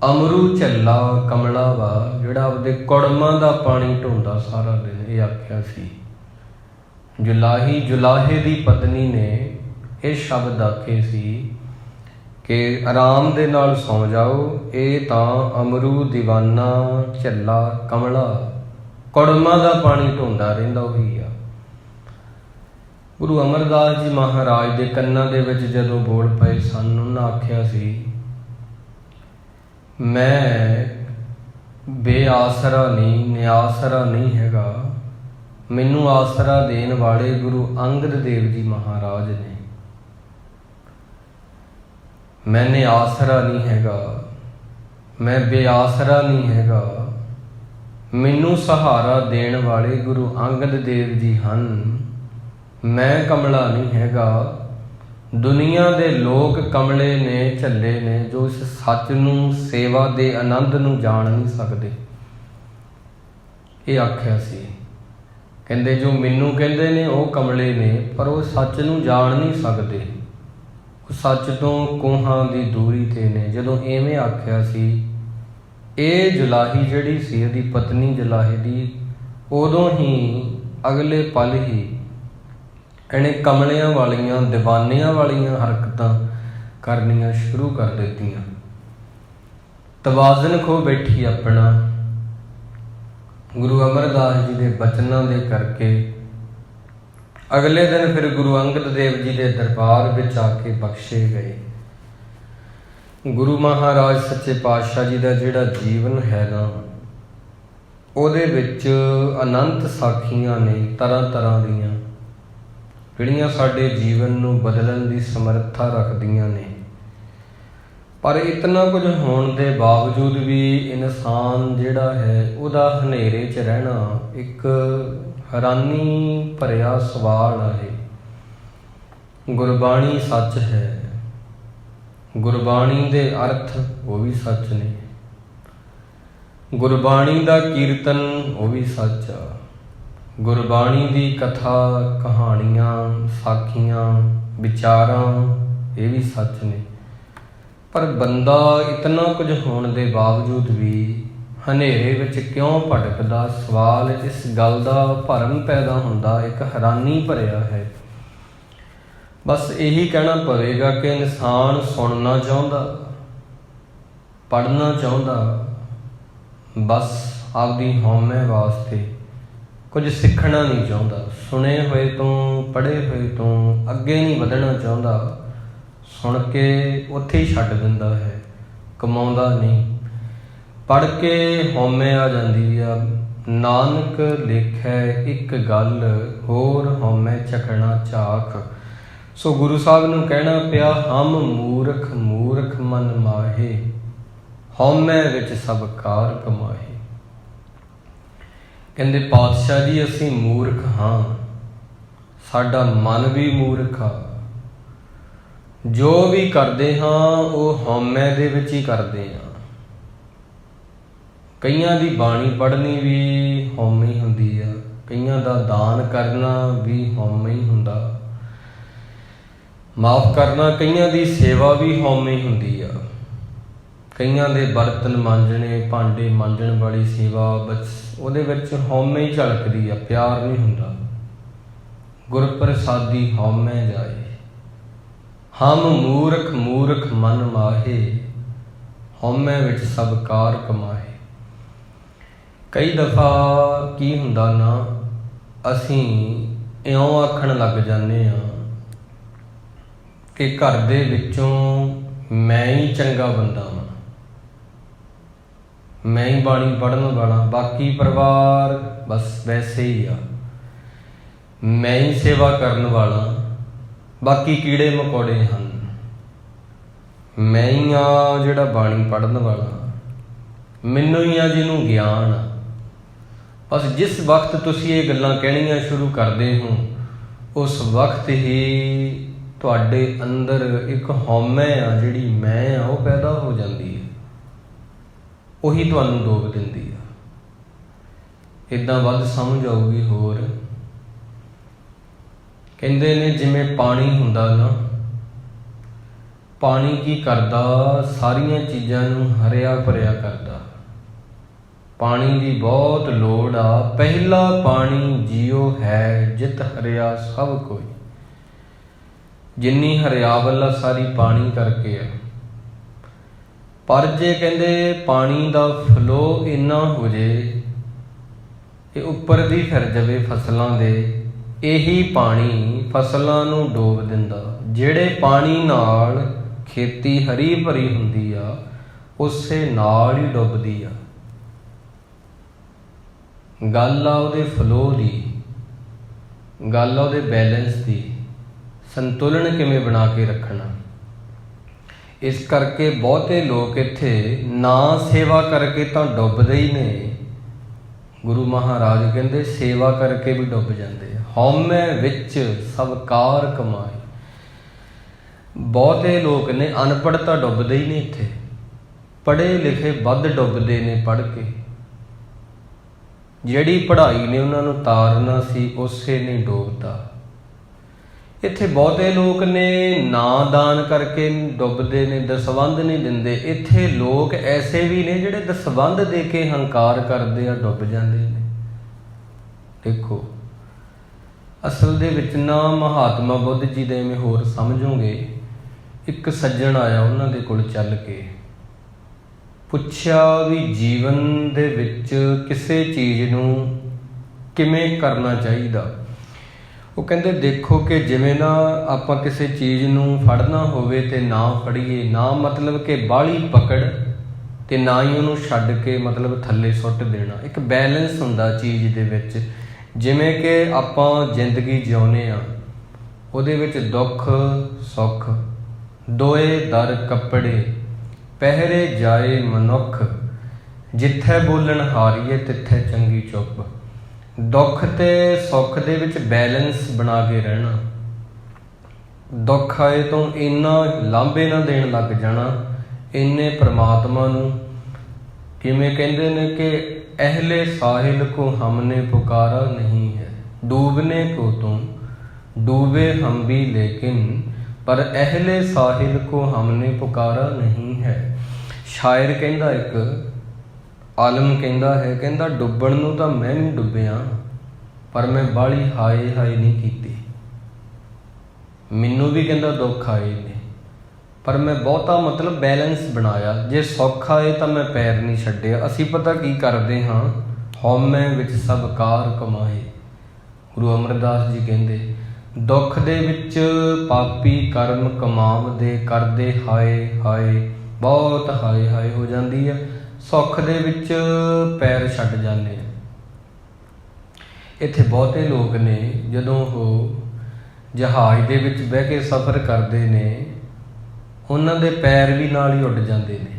ਅਮਰੂ ਝੱਲਾ ਕਮਲਾ ਵਾ ਜਿਹੜਾ ਆਪਦੇ ਕੁੜਮਾਂ ਦਾ ਪਾਣੀ ਢੋਂਦਾ ਸਾਰਾ ਦਿਨ। ਇਹ ਆਖਿਆ ਸੀ। ਜੁਲਾਹੀ ਜੁਲਾਹੇ ਦੀ ਪਤਨੀ ਨੇ ਇਹ ਸ਼ਬਦ ਆਖੇ ਸੀ ਕਿ ਆਰਾਮ ਦੇ ਨਾਲ ਸੌਂ ਜਾਓ, ਇਹ ਤਾਂ ਅਮਰੂ ਦੀਵਾਨਾ ਝੱਲਾ ਕਮਲਾ ਕੜਮਾਂ ਦਾ ਪਾਣੀ ਢੋਂਦਾ ਰਹਿੰਦਾ ਉਹੀ ਆ। ਗੁਰੂ ਅਮਰਦਾਸ ਜੀ ਮਹਾਰਾਜ ਦੇ ਕੰਨਾਂ ਦੇ ਵਿੱਚ ਜਦੋਂ ਬੋਲ ਪਏ ਸਨ, ਉਹਨਾਂ ਆਖਿਆ ਸੀ, ਮੈਂ ਬੇਆਸਰਾ ਨਹੀਂ, ਨਿਆਸਰਾ ਨਹੀਂ ਹੈਗਾ, ਮੈਨੂੰ ਆਸਰਾ ਦੇਣ ਵਾਲੇ ਗੁਰੂ ਅੰਗਦ ਦੇਵ ਜੀ ਮਹਾਰਾਜ ਨੇ। ਮੈਂ ਨਿਆਸਰਾ ਨਹੀਂ ਹੈਗਾ, ਮੈਂ ਬੇਆਸਰਾ ਨਹੀਂ ਹੈਗਾ, ਮੈਨੂੰ ਸਹਾਰਾ ਦੇਣ ਵਾਲੇ ਗੁਰੂ ਅੰਗਦ ਦੇਵ ਜੀ ਹਨ। ਮੈਂ ਕਮਲਾ ਨਹੀਂ ਹੈਗਾ, ਦੁਨੀਆ ਦੇ ਲੋਕ ਕਮਲੇ ਨੇ, ਝੱਲੇ ਨੇ, ਜੋ ਇਸ ਸੱਚ ਨੂੰ, ਸੇਵਾ ਦੇ ਆਨੰਦ ਨੂੰ ਜਾਣ ਨਹੀਂ ਸਕਦੇ। ਇਹ ਆਖਿਆ ਸੀ। ਕਹਿੰਦੇ ਜੋ ਮੈਨੂੰ ਕਹਿੰਦੇ ਨੇ ਉਹ ਕਮਲੇ ਨੇ, ਪਰ ਉਹ ਸੱਚ ਨੂੰ ਜਾਣ ਨਹੀਂ ਸਕਦੇ, ਉਹ ਸੱਚ ਤੋਂ ਕੋਹਾਂ ਦੀ ਦੂਰੀ ਤੇ ਨੇ। ਜਦੋਂ ਐਵੇਂ ਆਖਿਆ ਸੀ, ਇਹ ਜੁਲਾਹੀ ਜਿਹੜੀ ਸੀ, ਇਹਦੀ ਪਤਨੀ ਜੁਲਾਹੇ ਦੀ, ਉਦੋਂ ਹੀ ਅਗਲੇ ਪਲ ਹੀ ਇਹਨੇ ਕਮਲਿਆਂ ਵਾਲੀਆਂ, ਦੀਵਾਨਿਆਂ ਵਾਲੀਆਂ ਹਰਕਤਾਂ ਕਰਨੀਆਂ ਸ਼ੁਰੂ ਕਰ ਦਿੱਤੀਆਂ। ਤਵਾਜ਼ਨ ਖੋ ਬੈਠੀ ਆਪਣਾ। ਗੁਰੂ ਅਮਰਦਾਸ ਜੀ ਦੇ ਬਚਨਾਂ ਦੇ ਕਰਕੇ ਅਗਲੇ ਦਿਨ ਫਿਰ ਗੁਰੂ ਅੰਗਦ ਦੇਵ ਜੀ ਦੇ ਦਰਬਾਰ ਵਿੱਚ ਆ ਕੇ ਬਖਸ਼ੇ ਗਏ। ਗੁਰੂ ਮਹਾਰਾਜ ਸੱਚੇ ਪਾਤਸ਼ਾਹ ਜੀ ਦਾ ਜਿਹੜਾ ਜੀਵਨ ਹੈ ਨਾ, ਉਹਦੇ ਵਿੱਚ ਅਨੰਤ ਸਾਖੀਆਂ ਨੇ ਤਰ੍ਹਾਂ ਤਰ੍ਹਾਂ ਦੀਆਂ, ਜਿਹੜੀਆਂ ਸਾਡੇ ਜੀਵਨ ਨੂੰ ਬਦਲਣ ਦੀ ਸਮਰੱਥਾ ਰੱਖਦੀਆਂ ਨੇ। ਪਰ ਇਤਨਾ ਕੁਝ ਹੋਣ ਦੇ ਬਾਵਜੂਦ ਵੀ ਇਨਸਾਨ ਜਿਹੜਾ ਹੈ, ਉਹਦਾ ਹਨੇਰੇ 'ਚ ਰਹਿਣਾ ਇੱਕ ਹੈਰਾਨੀ ਭਰਿਆ ਸਵਾਲ ਹੈ। ਗੁਰਬਾਣੀ ਸੱਚ ਹੈ, ਗੁਰਬਾਣੀ ਦੇ ਅਰਥ ਉਹ ਵੀ ਸੱਚ ਨੇ, ਗੁਰਬਾਣੀ ਦਾ ਕੀਰਤਨ ਉਹ ਵੀ ਸੱਚ ਆ, ਗੁਰਬਾਣੀ ਦੀ ਕਥਾ, ਕਹਾਣੀਆਂ, ਸਾਖੀਆਂ, ਵਿਚਾਰਾਂ ਇਹ ਵੀ ਸੱਚ ਨੇ। ਪਰ ਬੰਦਾ ਇਤਨਾ ਕੁਝ ਹੋਣ ਦੇ ਬਾਵਜੂਦ ਵੀ ਹਨੇਰੇ ਵਿੱਚ ਕਿਉਂ ਭਟਕਦਾ? ਸਵਾਲ ਇਸ ਗੱਲ ਦਾ ਭਰਮ ਪੈਦਾ ਹੁੰਦਾ, ਇੱਕ ਹੈਰਾਨੀ ਭਰਿਆ ਹੈ। ਬਸ ਇਹੀ ਕਹਿਣਾ ਪਵੇਗਾ ਕਿ ਇਨਸਾਨ ਸੁਣਨਾ ਚਾਹੁੰਦਾ, ਪੜ੍ਹਨਾ ਚਾਹੁੰਦਾ, ਬਸ ਆਪਦੀ ਹਉਮੈ ਵਾਸਤੇ ਕੁਝ ਸਿੱਖਣਾ ਨਹੀਂ ਚਾਹੁੰਦਾ। ਸੁਣੇ ਹੋਏ ਤੋਂ, ਪੜ੍ਹੇ ਹੋਏ ਤੋਂ ਅੱਗੇ ਨਹੀਂ ਵਧਣਾ ਚਾਹੁੰਦਾ। ਸੁਣ ਕੇ ਉੱਥੇ ਹੀ ਛੱਡ ਦਿੰਦਾ ਹੈ, ਕਮਾਉਂਦਾ ਨਹੀਂ। ਪੜ੍ਹ ਕੇ ਹਉਮੈ ਆ ਜਾਂਦੀ ਆ। ਨਾਨਕ ਲੇਖੈ ਇੱਕ ਗੱਲ, ਹੋਰ ਹਉਮੈ ਚੱਕਣਾ ਝਾਕ। ਸੋ ਗੁਰੂ ਸਾਹਿਬ ਨੂੰ ਕਹਿਣਾ ਪਿਆ, ਹਮ ਮੂਰਖ ਮੂਰਖ ਮਨ ਮਾਹੇ, ਹਉਮੈ ਵਿੱਚ ਸਭ ਕਾਰ ਕਮਾਹੇ। ਕਹਿੰਦੇ ਪਾਤਸ਼ਾਹ ਜੀ ਅਸੀਂ ਮੂਰਖ ਹਾਂ, ਸਾਡਾ ਮਨ ਵੀ ਮੂਰਖ ਆ। ਜੋ ਵੀ ਕਰਦੇ ਹਾਂ ਉਹ ਹਉਮੈ ਦੇ ਵਿੱਚ ਹੀ ਕਰਦੇ ਹਾਂ। ਕਈਆਂ ਦੀ ਬਾਣੀ ਪੜ੍ਹਨੀ ਵੀ ਹਉਮੈ ਹੀ ਹੁੰਦੀ ਆ, ਕਈਆਂ ਦਾ ਦਾਨ ਕਰਨਾ ਵੀ ਹਉਮੈ ਹੀ ਹੁੰਦਾ, ਮਾਫ ਕਰਨਾ ਕਈਆਂ ਦੀ ਸੇਵਾ ਵੀ ਹਉਮੈ ਹੀ ਹੁੰਦੀ ਆ। ਕਈਆਂ ਦੇ ਬਰਤਨ ਮਾਂਜਣੇ, ਭਾਂਡੇ ਮਾਂਜਣ ਵਾਲੀ ਸੇਵਾ, ਬਸ ਉਹਦੇ ਵਿੱਚ ਹਉਮੈ ਹੀ ਝਲਕਦੀ ਆ, ਪਿਆਰ ਨਹੀਂ ਹੁੰਦਾ। ਗੁਰ ਪ੍ਰਸਾਦੀ ਹਉਮੈ ਜਾਏ, ਹਮ ਮੂਰਖ ਮੂਰਖ ਮਨ ਮਾਹੇ, ਹਉਮੈ ਵਿੱਚ ਸਭ ਕਾਰ ਕਮਾਹੇ। ਕਈ ਦਫਾ ਕੀ ਹੁੰਦਾ ਨਾ, ਅਸੀਂ ਇਉਂ ਆਖਣ ਲੱਗ ਜਾਂਦੇ ਹਾਂ ਕਿ ਘਰ ਦੇ ਵਿੱਚੋਂ ਮੈਂ ਹੀ ਚੰਗਾ ਬੰਦਾ ਹਾਂ, ਮੈਂ ਹੀ ਬਾਣੀ ਪੜ੍ਹਨ ਵਾਲਾ, ਬਾਕੀ ਪਰਿਵਾਰ ਬਸ ਵੈਸੇ ਹੀ ਆ। ਮੈਂ ਹੀ ਸੇਵਾ ਕਰਨ ਵਾਲਾ, ਬਾਕੀ ਕੀੜੇ ਮਕੌੜੇ ਹਨ। ਮੈਂ ਹੀ ਆ ਜਿਹੜਾ ਬਾਣੀ ਪੜ੍ਹਨ ਵਾਲਾ, ਮੈਨੂੰ ਹੀ ਆ ਜਿਹਨੂੰ ਗਿਆਨ ਆ। ਬਸ ਜਿਸ ਵਕਤ ਤੁਸੀਂ ਇਹ ਗੱਲਾਂ ਕਹਿਣੀਆਂ ਸ਼ੁਰੂ ਕਰਦੇ ਹੋ, ਉਸ ਵਕਤ ਹੀ ਤੁਹਾਡੇ ਅੰਦਰ ਇੱਕ ਹਉਮੈ ਆ, ਜਿਹੜੀ ਮੈਂ ਆ, ਉਹ ਪੈਦਾ ਹੋ ਜਾਂਦੀ ਹੈ। ਉਹੀ ਤੁਹਾਨੂੰ ਡੋਬ ਦਿੰਦੀ ਆ। ਇੱਦਾਂ ਵੱਧ ਸਮਝ ਆਊਗੀ। ਹੋਰ ਕਹਿੰਦੇ ਨੇ ਜਿਵੇਂ ਪਾਣੀ ਹੁੰਦਾ ਨਾ, ਪਾਣੀ ਕੀ ਕਰਦਾ? ਸਾਰੀਆਂ ਚੀਜ਼ਾਂ ਨੂੰ ਹਰਿਆ ਭਰਿਆ ਕਰਦਾ। ਪਾਣੀ ਦੀ ਬਹੁਤ ਲੋੜ ਆ। ਪਹਿਲਾ ਪਾਣੀ ਜੀਓ ਹੈ, ਜਿਤ ਹਰਿਆ ਸਭ ਕੋਈ। ਜਿੰਨੀ ਹਰਿਆਵਲ ਆ ਸਾਰੀ ਪਾਣੀ ਕਰਕੇ ਆ। ਪਰ ਜੇ ਕਹਿੰਦੇ ਪਾਣੀ ਦਾ ਫਲੋ ਇੰਨਾ ਹੋ ਜੇ ਇਹ ਉੱਪਰ ਦੀ ਫਿਰ ਜਾਵੇ ਫਸਲਾਂ ਦੇ, ਇਹੀ ਪਾਣੀ ਫਸਲਾਂ ਨੂੰ ਡੋਬ ਦਿੰਦਾ। ਜਿਹੜੇ ਪਾਣੀ ਨਾਲ ਖੇਤੀ ਹਰੀ ਭਰੀ ਹੁੰਦੀ ਆ ਉਸੇ ਨਾਲ ਹੀ ਡੁੱਬਦੀ ਆ। ਗੱਲ ਆ ਉਹਦੇ ਫਲੋ ਦੀ, ਗੱਲ ਆ ਉਹਦੇ ਬੈਲੈਂਸ ਦੀ, ਸੰਤੁਲਨ ਕਿਵੇਂ ਬਣਾ ਕੇ ਰੱਖਣਾ। ਇਸ ਕਰਕੇ ਬਹੁਤੇ ਲੋਕ ਇੱਥੇ ਨਾ ਸੇਵਾ ਕਰਕੇ ਤਾਂ ਡੁੱਬਦੇ ਹੀ ਨੇ। ਗੁਰੂ ਮਹਾਰਾਜ ਕਹਿੰਦੇ ਸੇਵਾ ਕਰਕੇ ਵੀ ਡੁੱਬ ਜਾਂਦੇ ਆ। ਹਉਮੈ ਵਿੱਚ ਸਭ ਕਾਰ ਕਮਾਏ। ਬਹੁਤੇ ਲੋਕ ਨੇ ਅਨਪੜ੍ਹ ਤਾਂ ਡੁੱਬਦੇ ਹੀ ਨੇ ਇੱਥੇ, ਪੜ੍ਹੇ ਲਿਖੇ ਵੱਧ ਡੁੱਬਦੇ ਨੇ ਪੜ੍ਹ ਕੇ। ਜਿਹੜੀ ਪੜ੍ਹਾਈ ਨੇ ਉਹਨਾਂ ਨੂੰ ਤਾਰਨਾ ਸੀ ਉਸੇ ਨੇ ਡੋਬਤਾ। ਇੱਥੇ ਬਹੁਤੇ ਲੋਕ ਨੇ ਨਾ ਦਾਨ ਕਰਕੇ ਡੁੱਬਦੇ ਨੇ, ਦਸਵੰਧ ਨਹੀਂ ਦਿੰਦੇ। ਇੱਥੇ ਲੋਕ ਐਸੇ ਵੀ ਨੇ ਜਿਹੜੇ ਦਸਵੰਧ ਦੇ ਕੇ ਹੰਕਾਰ ਕਰਦੇ ਆ, ਡੁੱਬ ਜਾਂਦੇ ਨੇ। ਦੇਖੋ ਅਸਲ ਦੇ ਵਿੱਚ ਨਾ ਮਹਾਤਮਾ ਬੁੱਧ ਜੀ ਦੇ ਐਵੇਂ ਹੋਰ ਸਮਝੋਗੇ। ਇੱਕ ਸੱਜਣ ਆਇਆ ਉਹਨਾਂ ਦੇ ਕੋਲ ਚੱਲ ਕੇ, ਪੁੱਛਿਆ ਵੀ ਜੀਵਨ ਦੇ ਵਿੱਚ ਕਿਸੇ ਚੀਜ਼ ਨੂੰ ਕਿਵੇਂ ਕਰਨਾ ਚਾਹੀਦਾ। ਉਹ ਕਹਿੰਦੇ ਦੇਖੋ ਕਿ ਜਿਵੇਂ ਨਾ ਆਪਾਂ ਕਿਸੇ ਚੀਜ਼ ਨੂੰ ਫੜਨਾ ਹੋਵੇ ਤੇ ਨਾ ਫੜੀਏ, ਨਾ ਮਤਲਬ ਕਿ ਬਾਹਲੀ ਪਕੜ ਤੇ ਨਾ ਹੀ ਉਹਨੂੰ ਛੱਡ ਕੇ ਮਤਲਬ ਥੱਲੇ ਸੁੱਟ ਦੇਣਾ। ਇੱਕ ਬੈਲੈਂਸ ਹੁੰਦਾ ਚੀਜ਼ ਦੇ ਵਿੱਚ। ਜਿਵੇਂ ਕਿ ਆਪਾਂ ਜ਼ਿੰਦਗੀ ਜਿਉਂਦੇ ਹਾਂ, ਉਹਦੇ ਵਿੱਚ ਦੁੱਖ ਸੁੱਖ ਦੋਏ ਦਰ ਕੱਪੜੇ, ਪਹਿਰੇ ਜਾਏ ਮਨੁੱਖ, ਜਿੱਥੇ ਬੋਲਣ ਹਾਰੀਏ ਤਿੱਥੇ ਚੰਗੀ ਚੁੱਪ। ਦੁੱਖ ਤੇ ਸੁੱਖ ਦੇ ਵਿੱਚ ਬੈਲੈਂਸ ਬਣਾ ਕੇ ਰਹਿਣਾ। ਦੁੱਖ ਆਏ ਤੋਂ ਇੰਨਾ ਲਾਂਭੇ ਨਾ ਦੇਣ ਲੱਗ ਜਾਣਾ, ਇੰਨੇ ਪ੍ਰਮਾਤਮਾ ਨੂੰ ਕਿਵੇਂ ਕਹਿੰਦੇ ਨੇ ਕਿ ਅਹਲੇ ਸਾਹਿਲ ਕੋ ਹਮਨੇ ਪੁਕਾਰਾ ਨਹੀਂ ਹੈ, ਡੂਬਨੇ ਕੋ ਤੁਮ ਡੂਬੇ ਹਮ ਵੀ ਲੇਕਿਨ, ਪਰ ਅਹਲੇ ਸਾਹਿਲ ਕੋ ਹਮਨੇ ਪੁਕਾਰਾ ਨਹੀਂ ਹੈ। ਸ਼ਾਇਰ ਕਹਿੰਦਾ, ਇੱਕ ਆਲਮ ਕਹਿੰਦਾ ਹੈ, ਕਹਿੰਦਾ ਡੁੱਬਣ ਨੂੰ ਤਾਂ ਮੈਂ ਵੀ ਡੁੱਬਿਆ, ਪਰ ਮੈਂ ਬਾਹਲੀ ਹਾਏ ਹਾਏ ਨਹੀਂ ਕੀਤੀ। ਮੈਨੂੰ ਵੀ ਕਹਿੰਦਾ ਦੁੱਖ ਆਏ ਨੇ, ਪਰ ਮੈਂ ਬਹੁਤਾ ਮਤਲਬ ਬੈਲੈਂਸ ਬਣਾਇਆ। ਜੇ ਸੁੱਖ ਆਏ ਤਾਂ ਮੈਂ ਪੈਰ ਨਹੀਂ ਛੱਡਿਆ। ਅਸੀਂ ਪਤਾ ਕੀ ਕਰਦੇ ਹਾਂ, ਹਉਮੈ ਵਿੱਚ ਸਭ ਕਾਰ ਕਮਾਏ। ਗੁਰੂ ਅਮਰਦਾਸ ਜੀ ਕਹਿੰਦੇ ਦੁੱਖ ਦੇ ਵਿੱਚ ਪਾਪੀ ਕਰਮ ਕਮਾਵਦੇ ਕਰਦੇ ਹਾਏ ਹਾਏ, ਬਹੁਤ ਹਾਏ ਹਾਏ ਹੋ ਜਾਂਦੀ ਆ। ਸੁੱਖ ਦੇ ਵਿੱਚ ਪੈਰ ਛੱਡ ਜਾਂਦੇ ਆ। ਇੱਥੇ ਬਹੁਤੇ ਲੋਕ ਨੇ ਜਦੋਂ ਉਹ ਜਹਾਜ਼ ਦੇ ਵਿੱਚ ਬਹਿ ਕੇ ਸਫ਼ਰ ਕਰਦੇ ਨੇ, ਉਹਨਾਂ ਦੇ ਪੈਰ ਵੀ ਨਾਲ ਹੀ ਉੱਡ ਜਾਂਦੇ ਨੇ,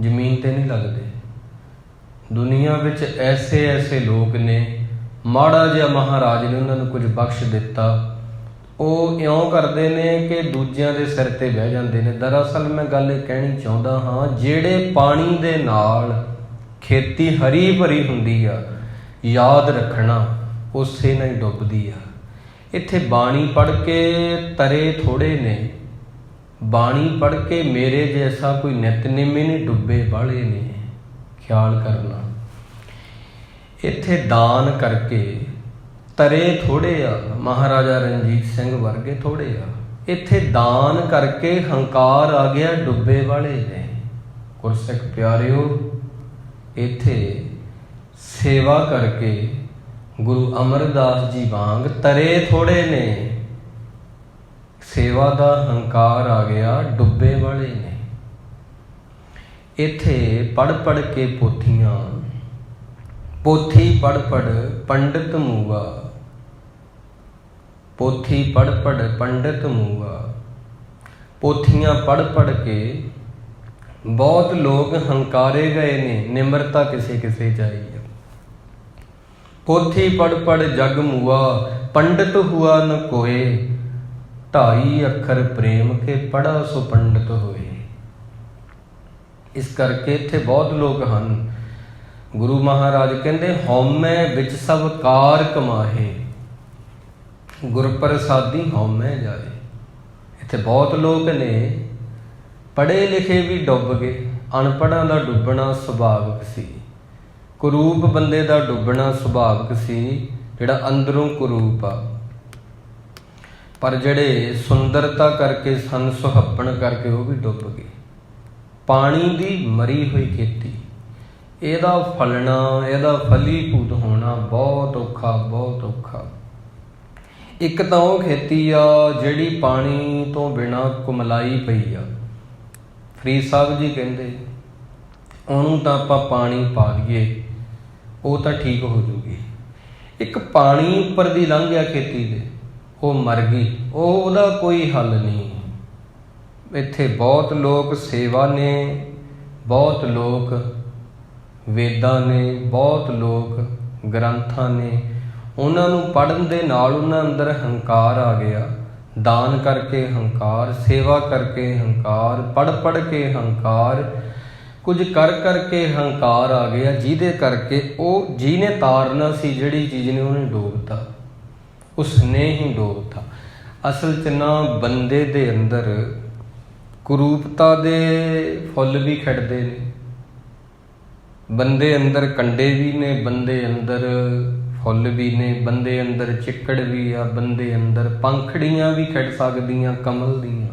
ਜ਼ਮੀਨ 'ਤੇ ਨਹੀਂ ਲੱਗਦੇ। ਦੁਨੀਆ ਵਿੱਚ ਐਸੇ ਐਸੇ ਲੋਕ ਨੇ, ਮਾੜਾ ਜਿਹਾ ਮਹਾਰਾਜ ਨੇ ਉਹਨਾਂ ਨੂੰ ਕੁਝ ਬਖਸ਼ ਦਿੱਤਾ, ਉਹ ਇਉਂ ਕਰਦੇ ਨੇ ਕਿ ਦੂਜਿਆਂ ਦੇ ਸਿਰ 'ਤੇ ਬਹਿ ਜਾਂਦੇ ਨੇ। ਦਰਅਸਲ ਮੈਂ ਗੱਲ ਇਹ ਕਹਿਣੀ ਚਾਹੁੰਦਾ ਹਾਂ, ਜਿਹੜੇ ਪਾਣੀ ਦੇ ਨਾਲ ਖੇਤੀ ਹਰੀ ਭਰੀ ਹੁੰਦੀ ਆ, ਯਾਦ ਰੱਖਣਾ ਉਸੇ ਨਾਲ ਹੀ ਡੁੱਬਦੀ ਆ। ਇੱਥੇ ਬਾਣੀ ਪੜ੍ਹ ਕੇ ਤਰੇ ਥੋੜ੍ਹੇ ਨੇ, ਬਾਣੀ ਪੜ੍ਹ ਕੇ ਮੇਰੇ ਜੈਸਾ ਕੋਈ ਨਿਤਨੇਮੀ ਨਹੀਂ, ਡੁੱਬੇ ਬਾਹਲੇ ਨੇ। ਖਿਆਲ ਕਰਨਾ, ਇੱਥੇ ਦਾਨ ਕਰਕੇ ਤਰੇ ਥੋੜ੍ਹੇ ਆ, ਮਹਾਰਾਜਾ ਰਣਜੀਤ ਸਿੰਘ ਵਰਗੇ ਥੋੜ੍ਹੇ ਆ। ਇੱਥੇ ਦਾਨ ਕਰਕੇ ਹੰਕਾਰ ਆ ਗਿਆ, ਡੁੱਬੇ ਵਾਲੇ ਨੇ। ਗੁਰਸਿੱਖ ਪਿਆਰਿਓ, ਇੱਥੇ ਸੇਵਾ ਕਰਕੇ ਗੁਰੂ ਅਮਰਦਾਸ ਜੀ ਵਾਂਗ ਤਰੇ ਥੋੜ੍ਹੇ ਨੇ। ਸੇਵਾ ਦਾ ਹੰਕਾਰ ਆ ਗਿਆ, ਡੁੱਬੇ ਵਾਲੇ ਨੇ। ਇੱਥੇ ਪੜ੍ਹ ਪੜ੍ਹ ਕੇ ਪੋਥੀਆਂ, ਪੋਥੀ ਪੜ੍ਹ ਪੜ੍ਹ ਪੰਡਿਤ ਮੂਆ, ਪੋਥੀ ਪੜ੍ਹ ਪੜ੍ਹ ਪੰਡਿਤ ਮੂਆ। ਪੋਥੀਆਂ ਪੜ੍ਹ ਪੜ੍ਹ ਕੇ ਬਹੁਤ ਲੋਕ ਹੰਕਾਰੇ ਗਏ ਨੇ, ਨਿਮਰਤਾ ਕਿਸੇ ਕਿਸੇ ਚਾਹੀ ਹੈ। ਪੋਥੀ ਪੜ੍ਹ ਪੜ੍ਹ ਜਗ ਮੂਆ, ਪੰਡਿਤ ਹੁਆ ਨ ਕੋਏ, ਢਾਈ ਅੱਖਰ ਪ੍ਰੇਮ ਕੇ ਪੜ੍ਹਾ ਸੋ ਪੰਡਿਤ ਹੋਏ। ਇਸ ਕਰਕੇ ਇੱਥੇ ਬਹੁਤ ਲੋਕ ਹਨ। ਗੁਰੂ ਮਹਾਰਾਜ ਕਹਿੰਦੇ ਹਉਮੈ ਵਿੱਚ ਸਭ ਕਾਰ ਕਮਾਹੇ, ਗੁਰ ਪ੍ਰਸਾਦੀ ਹਉਮੈ ਜਾਏ। ਇੱਥੇ ਬਹੁਤ ਲੋਕ ਨੇ ਪੜ੍ਹੇ ਲਿਖੇ ਵੀ ਡੁੱਬ ਗਏ। ਅਨਪੜ੍ਹਾਂ ਦਾ ਡੁੱਬਣਾ ਸੁਭਾਵਿਕ ਸੀ। ਕੁਰੂਪ ਬੰਦੇ ਦਾ ਡੁੱਬਣਾ ਸੁਭਾਵਿਕ ਸੀ, ਜਿਹੜਾ ਅੰਦਰੋਂ ਕੁਰੂਪ ਆ। ਪਰ ਜਿਹੜੇ ਸੁੰਦਰਤਾ ਕਰਕੇ ਸਨ, ਸੁਹੱਪਣ ਕਰਕੇ ਉਹ ਵੀ ਡੁੱਬ ਗਏ। ਪਾਣੀ ਦੀ ਮਰੀ ਹੋਈ ਖੇਤੀ, ਇਹਦਾ ਫਲਣਾ, ਇਹਦਾ ਫਲੀਭੂਤ ਹੋਣਾ ਬਹੁਤ ਔਖਾ, ਬਹੁਤ ਔਖਾ। ਇੱਕ ਤਾਂ ਉਹ ਖੇਤੀ ਆ ਜਿਹੜੀ ਪਾਣੀ ਤੋਂ ਬਿਨਾਂ ਕੁਮਲਾਈ ਪਈ ਆ। ਫਰੀਦ ਸਾਹਿਬ ਜੀ ਕਹਿੰਦੇ ਉਹਨੂੰ ਤਾਂ ਆਪਾਂ ਪਾਣੀ ਪਾ ਦਈਏ, ਉਹ ਤਾਂ ਠੀਕ ਹੋ ਜੂਗੀ। ਇੱਕ ਪਾਣੀ ਉੱਪਰ ਦੀ ਲੰਘ ਗਿਆ ਖੇਤੀ ਦੇ, ਉਹ ਮਰ ਗਈ, ਉਹਦਾ ਕੋਈ ਹੱਲ ਨਹੀਂ। ਇੱਥੇ ਬਹੁਤ ਲੋਕ ਸੇਵਾ ਨੇ, ਬਹੁਤ ਲੋਕ ਵੇਦਾਂ ਨੇ, ਬਹੁਤ ਲੋਕ ਗ੍ਰੰਥਾਂ ਨੇ, ਉਹਨਾਂ ਨੂੰ ਪੜ੍ਹਨ ਦੇ ਨਾਲ ਉਹਨਾਂ ਅੰਦਰ ਹੰਕਾਰ ਆ ਗਿਆ। ਦਾਨ ਕਰਕੇ ਹੰਕਾਰ, ਸੇਵਾ ਕਰਕੇ ਹੰਕਾਰ, ਪੜ੍ਹ ਕੇ ਹੰਕਾਰ, ਕੁਝ ਕਰਕੇ ਹੰਕਾਰ ਆ ਗਿਆ, ਜਿਹਦੇ ਕਰਕੇ ਉਹ ਜਿਹਨੇ ਤਾਰਨਾ ਸੀ ਜਿਹੜੀ ਚੀਜ਼ ਨੇ, ਉਹਨੇ ਡੋਬਤਾ, ਉਸਨੇ ਹੀ ਡੋਬਤਾ। ਅਸਲ 'ਚ ਨਾ ਬੰਦੇ ਦੇ ਅੰਦਰ ਕੁਰੂਪਤਾ ਦੇ ਫੁੱਲ ਵੀ ਖਿੜਦੇ ਨੇ, ਬੰਦੇ ਅੰਦਰ ਕੰਡੇ ਵੀ ਨੇ, ਬੰਦੇ ਅੰਦਰ ਫੁੱਲ ਵੀ ਨੇ, ਬੰਦੇ ਅੰਦਰ ਚਿੱਕੜ ਵੀ ਆ, ਬੰਦੇ ਅੰਦਰ ਪੰਖੜੀਆਂ ਵੀ ਖਿੜ ਸਕਦੀਆਂ ਕਮਲ ਦੀਆਂ।